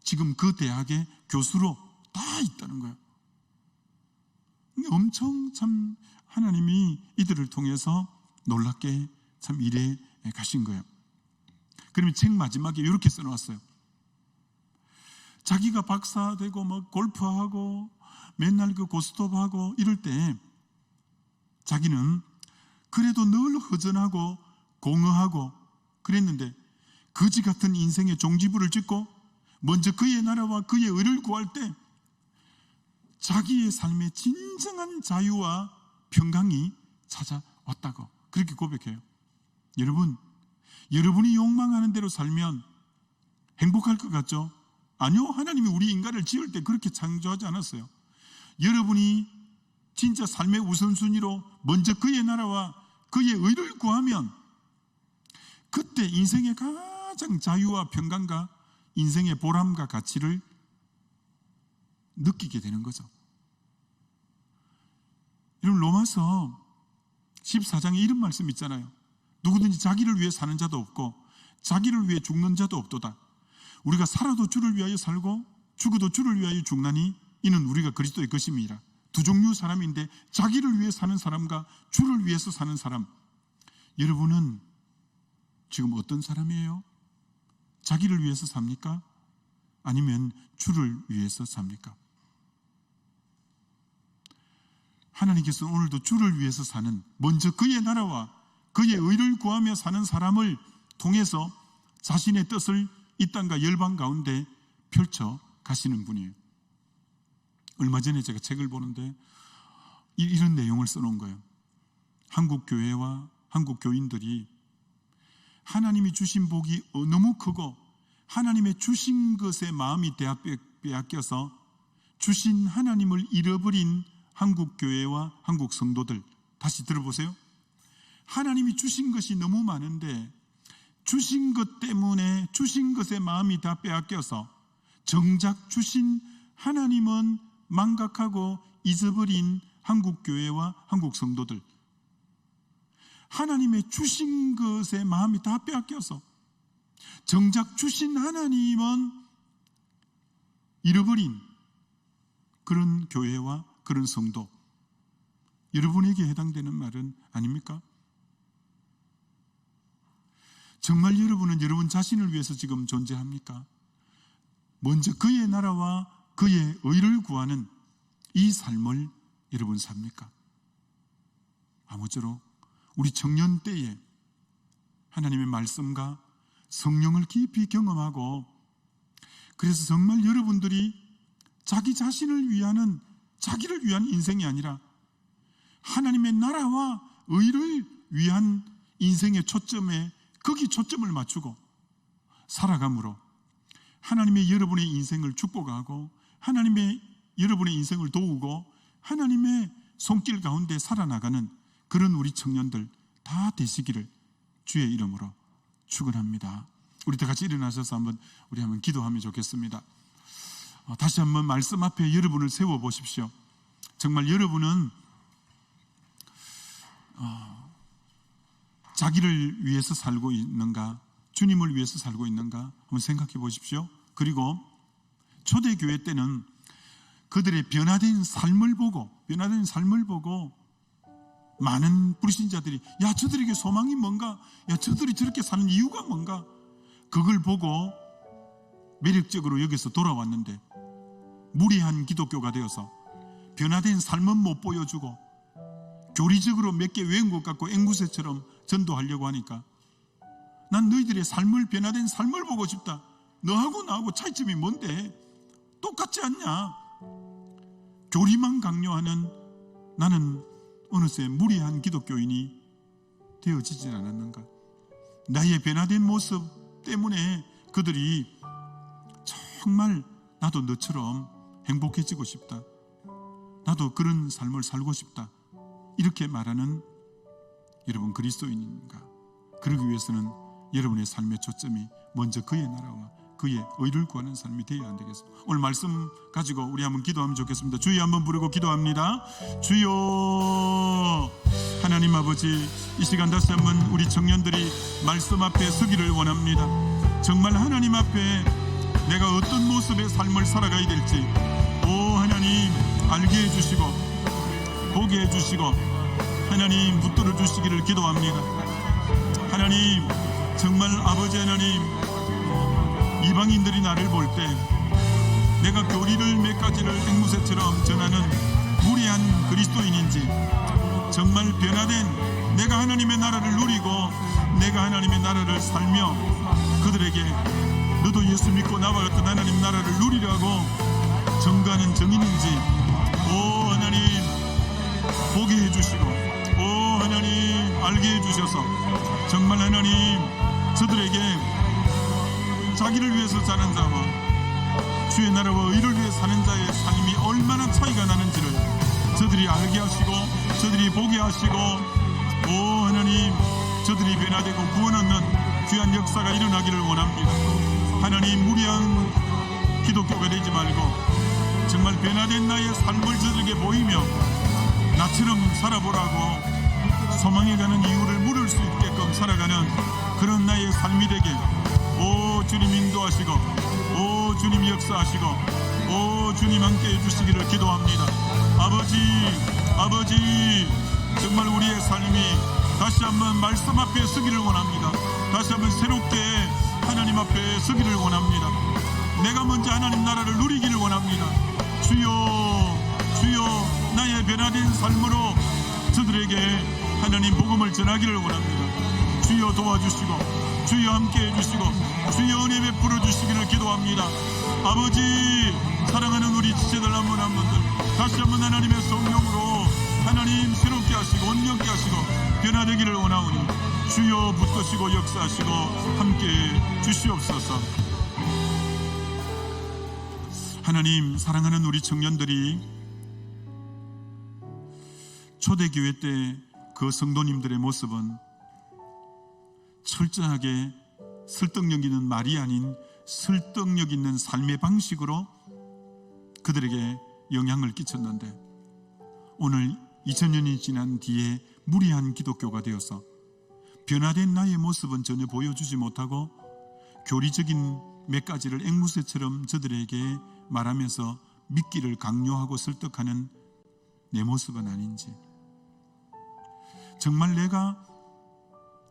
지금 그 대학의 교수로 다 있다는 거예요. 엄청 참 하나님이 이들을 통해서 놀랍게 참 일해 가신 거예요. 그러면 책 마지막에 이렇게 써놓았어요. 자기가 박사 되고 막 골프하고 맨날 그 고스톱하고 이럴 때 자기는 그래도 늘 허전하고 공허하고 그랬는데 거지 같은 인생의 종지부를 찍고 먼저 그의 나라와 그의 의를 구할 때 자기의 삶의 진정한 자유와 평강이 찾아왔다고 그렇게 고백해요. 여러분, 여러분이 욕망하는 대로 살면 행복할 것 같죠? 아니요. 하나님이 우리 인간을 지을 때 그렇게 창조하지 않았어요. 여러분이 진짜 삶의 우선순위로 먼저 그의 나라와 그의 의를 구하면 그때 인생의 가장 자유와 평강과 인생의 보람과 가치를 느끼게 되는 거죠. 이런 로마서 14장에 이런 말씀 있잖아요. 누구든지 자기를 위해 사는 자도 없고 자기를 위해 죽는 자도 없도다. 우리가 살아도 주를 위하여 살고 죽어도 주를 위하여 죽나니 이는 우리가 그리스도의 것임이라. 두 종류 사람인데 자기를 위해 사는 사람과 주를 위해서 사는 사람. 여러분은 지금 어떤 사람이에요? 자기를 위해서 삽니까? 아니면 주를 위해서 삽니까? 하나님께서는 오늘도 주를 위해서 사는, 먼저 그의 나라와 그의 의를 구하며 사는 사람을 통해서 자신의 뜻을 이 땅과 열방 가운데 펼쳐 가시는 분이에요. 얼마 전에 제가 책을 보는데 이런 내용을 써놓은 거예요. 한국 교회와 한국 교인들이 하나님이 주신 복이 너무 크고 하나님의 주신 것에 마음이 빼앗겨서 주신 하나님을 잃어버린 한국 교회와 한국 성도들, 다시 들어보세요. 하나님이 주신 것이 너무 많은데 주신 것 때문에 주신 것에 마음이 다 빼앗겨서 정작 주신 하나님은 망각하고 잊어버린 한국 교회와 한국 성도들, 하나님의 주신 것에 마음이 다 빼앗겨서 정작 주신 하나님은 잃어버린 그런 교회와 그런 성도, 여러분에게 해당되는 말은 아닙니까? 정말 여러분은 여러분 자신을 위해서 지금 존재합니까? 먼저 그의 나라와 그의 의를 구하는 이 삶을 여러분 삽니까? 아무쪼록 우리 청년 때에 하나님의 말씀과 성령을 깊이 경험하고, 그래서 정말 여러분들이 자기 자신을 자기를 위한 인생이 아니라 하나님의 나라와 의를 위한 인생의 초점에 거기 초점을 맞추고 살아감으로 하나님의 여러분의 인생을 축복하고 하나님의 여러분의 인생을 도우고 하나님의 손길 가운데 살아나가는 그런 우리 청년들 다 되시기를 주의 이름으로 축원합니다. 우리 다 같이 일어나셔서 우리 한번 기도하면 좋겠습니다. 다시 한번 말씀 앞에 여러분을 세워 보십시오. 정말 여러분은 자기를 위해서 살고 있는가, 주님을 위해서 살고 있는가 한번 생각해 보십시오. 그리고 초대교회 때는 그들의 변화된 삶을 보고 많은 불신자들이 야, 저들에게 소망이 뭔가, 야, 저들이 저렇게 사는 이유가 뭔가, 그걸 보고 매력적으로 여기서 돌아왔는데 무리한 기독교가 되어서 변화된 삶은 못 보여주고 교리적으로 몇 개 외운 것 같고 앵무새처럼 전도하려고 하니까 난 너희들의 변화된 삶을 보고 싶다. 너하고 나하고 차이점이 뭔데? 똑같지 않냐? 교리만 강요하는 나는 어느새 무리한 기독교인이 되어지지 않았는가? 나의 변화된 모습 때문에 그들이 정말 나도 너처럼 행복해지고 싶다, 나도 그런 삶을 살고 싶다, 이렇게 말하는 여러분 그리스도인인가? 그러기 위해서는 여러분의 삶의 초점이 먼저 그의 나라와 그의 의를 구하는 삶이 되어야 안 되겠습니다. 오늘 말씀 가지고 우리 한번 기도하면 좋겠습니다. 주여 한번 부르고 기도합니다. 주여. 하나님 아버지, 이 시간 다시 한번 우리 청년들이 말씀 앞에 서기를 원합니다. 정말 하나님 앞에 내가 어떤 모습의 삶을 살아가야 될지 하나님 알게 해주시고 보게 해주시고 하나님 붙들어 주시기를 기도합니다. 하나님, 정말 아버지 하나님, 이방인들이 나를 볼 때 내가 교리를 몇 가지를 앵무새처럼 전하는 무리한 그리스도인인지, 정말 변화된 내가 하나님의 나라를 누리고 내가 하나님의 나라를 살며 그들에게 너도 예수 믿고 나와 같은 하나님 나라를 누리라고 증거하는 정인인지 하나님 보게 해주시고 하나님 알게 해주셔서 정말 하나님 저들에게 자기를 위해서 사는 자와 주의 나라와 의를 위해 사는 자의 삶이 얼마나 차이가 나는지를 저들이 알게 하시고 저들이 보게 하시고, 오 하나님, 저들이 변화되고 구원 얻는 귀한 역사가 일어나기를 원합니다. 하나님, 무리한 기독교가 되지 말고 정말 변화된 나의 삶을 저들에게 보이며 나처럼 살아보라고 소망에 가는 이유를 물을 수 있게끔 살아가는 그런 나의 삶이 되게, 오 주님 인도하시고, 오 주님 역사하시고, 오 주님 함께 해주시기를 기도합니다. 아버지, 정말 우리의 삶이 다시 한번 말씀 앞에 서기를 원합니다. 다시 한번 새롭게 하나님 앞에 서기를 원합니다. 내가 먼저 하나님 나라를 누리기를 원합니다. 주여 나의 변화된 삶으로 저들에게 하나님 복음을 전하기를 원합니다. 주여 도와주시고, 주여 함께 해주시고, 주여 은혜 베풀어 주시기를 기도합니다. 아버지, 사랑하는 우리 지체들 한 분 한 분들 다시 한번 하나님의 성령으로 하나님 새롭게 하시고 온전케 하시고 변화되기를 원하오니 주여 붙드시고 역사하시고 함께 주시옵소서. 하나님, 사랑하는 우리 청년들이 초대교회 때 그 성도님들의 모습은 철저하게 설득력 있는 말이 아닌 설득력 있는 삶의 방식으로 그들에게 영향을 끼쳤는데, 오늘 2000년이 지난 뒤에 무리한 기독교가 되어서 변화된 나의 모습은 전혀 보여주지 못하고 교리적인 몇 가지를 앵무새처럼 저들에게 말하면서 믿기를 강요하고 설득하는 내 모습은 아닌지, 정말 내가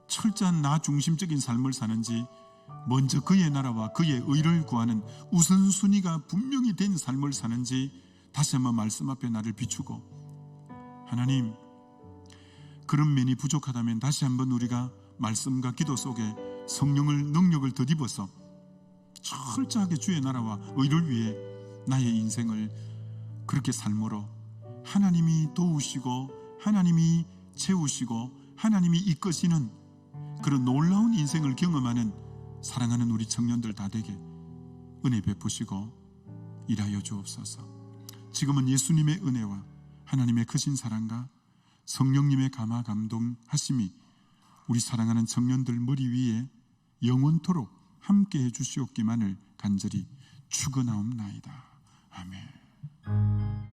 철저한 나 중심적인 삶을 사는지, 먼저 그의 나라와 그의 의를 구하는 우선순위가 분명히 된 삶을 사는지 다시 한번 말씀 앞에 나를 비추고, 하나님, 그런 면이 부족하다면 다시 한번 우리가 말씀과 기도 속에 성령을 능력을 덧입어서 철저하게 주의 나라와 의를 위해 나의 인생을 그렇게 삶으로 하나님이 도우시고 하나님이 채우시고 하나님이 이끄시는 그런 놀라운 인생을 경험하는 사랑하는 우리 청년들 다 되게 은혜 베푸시고 일하여 주옵소서. 지금은 예수님의 은혜와 하나님의 크신 사랑과 성령님의 감화 감동하심이 우리 사랑하는 청년들 머리 위에 영원토록 함께해 주시옵기만을 간절히 축원하옵나이다. 아멘.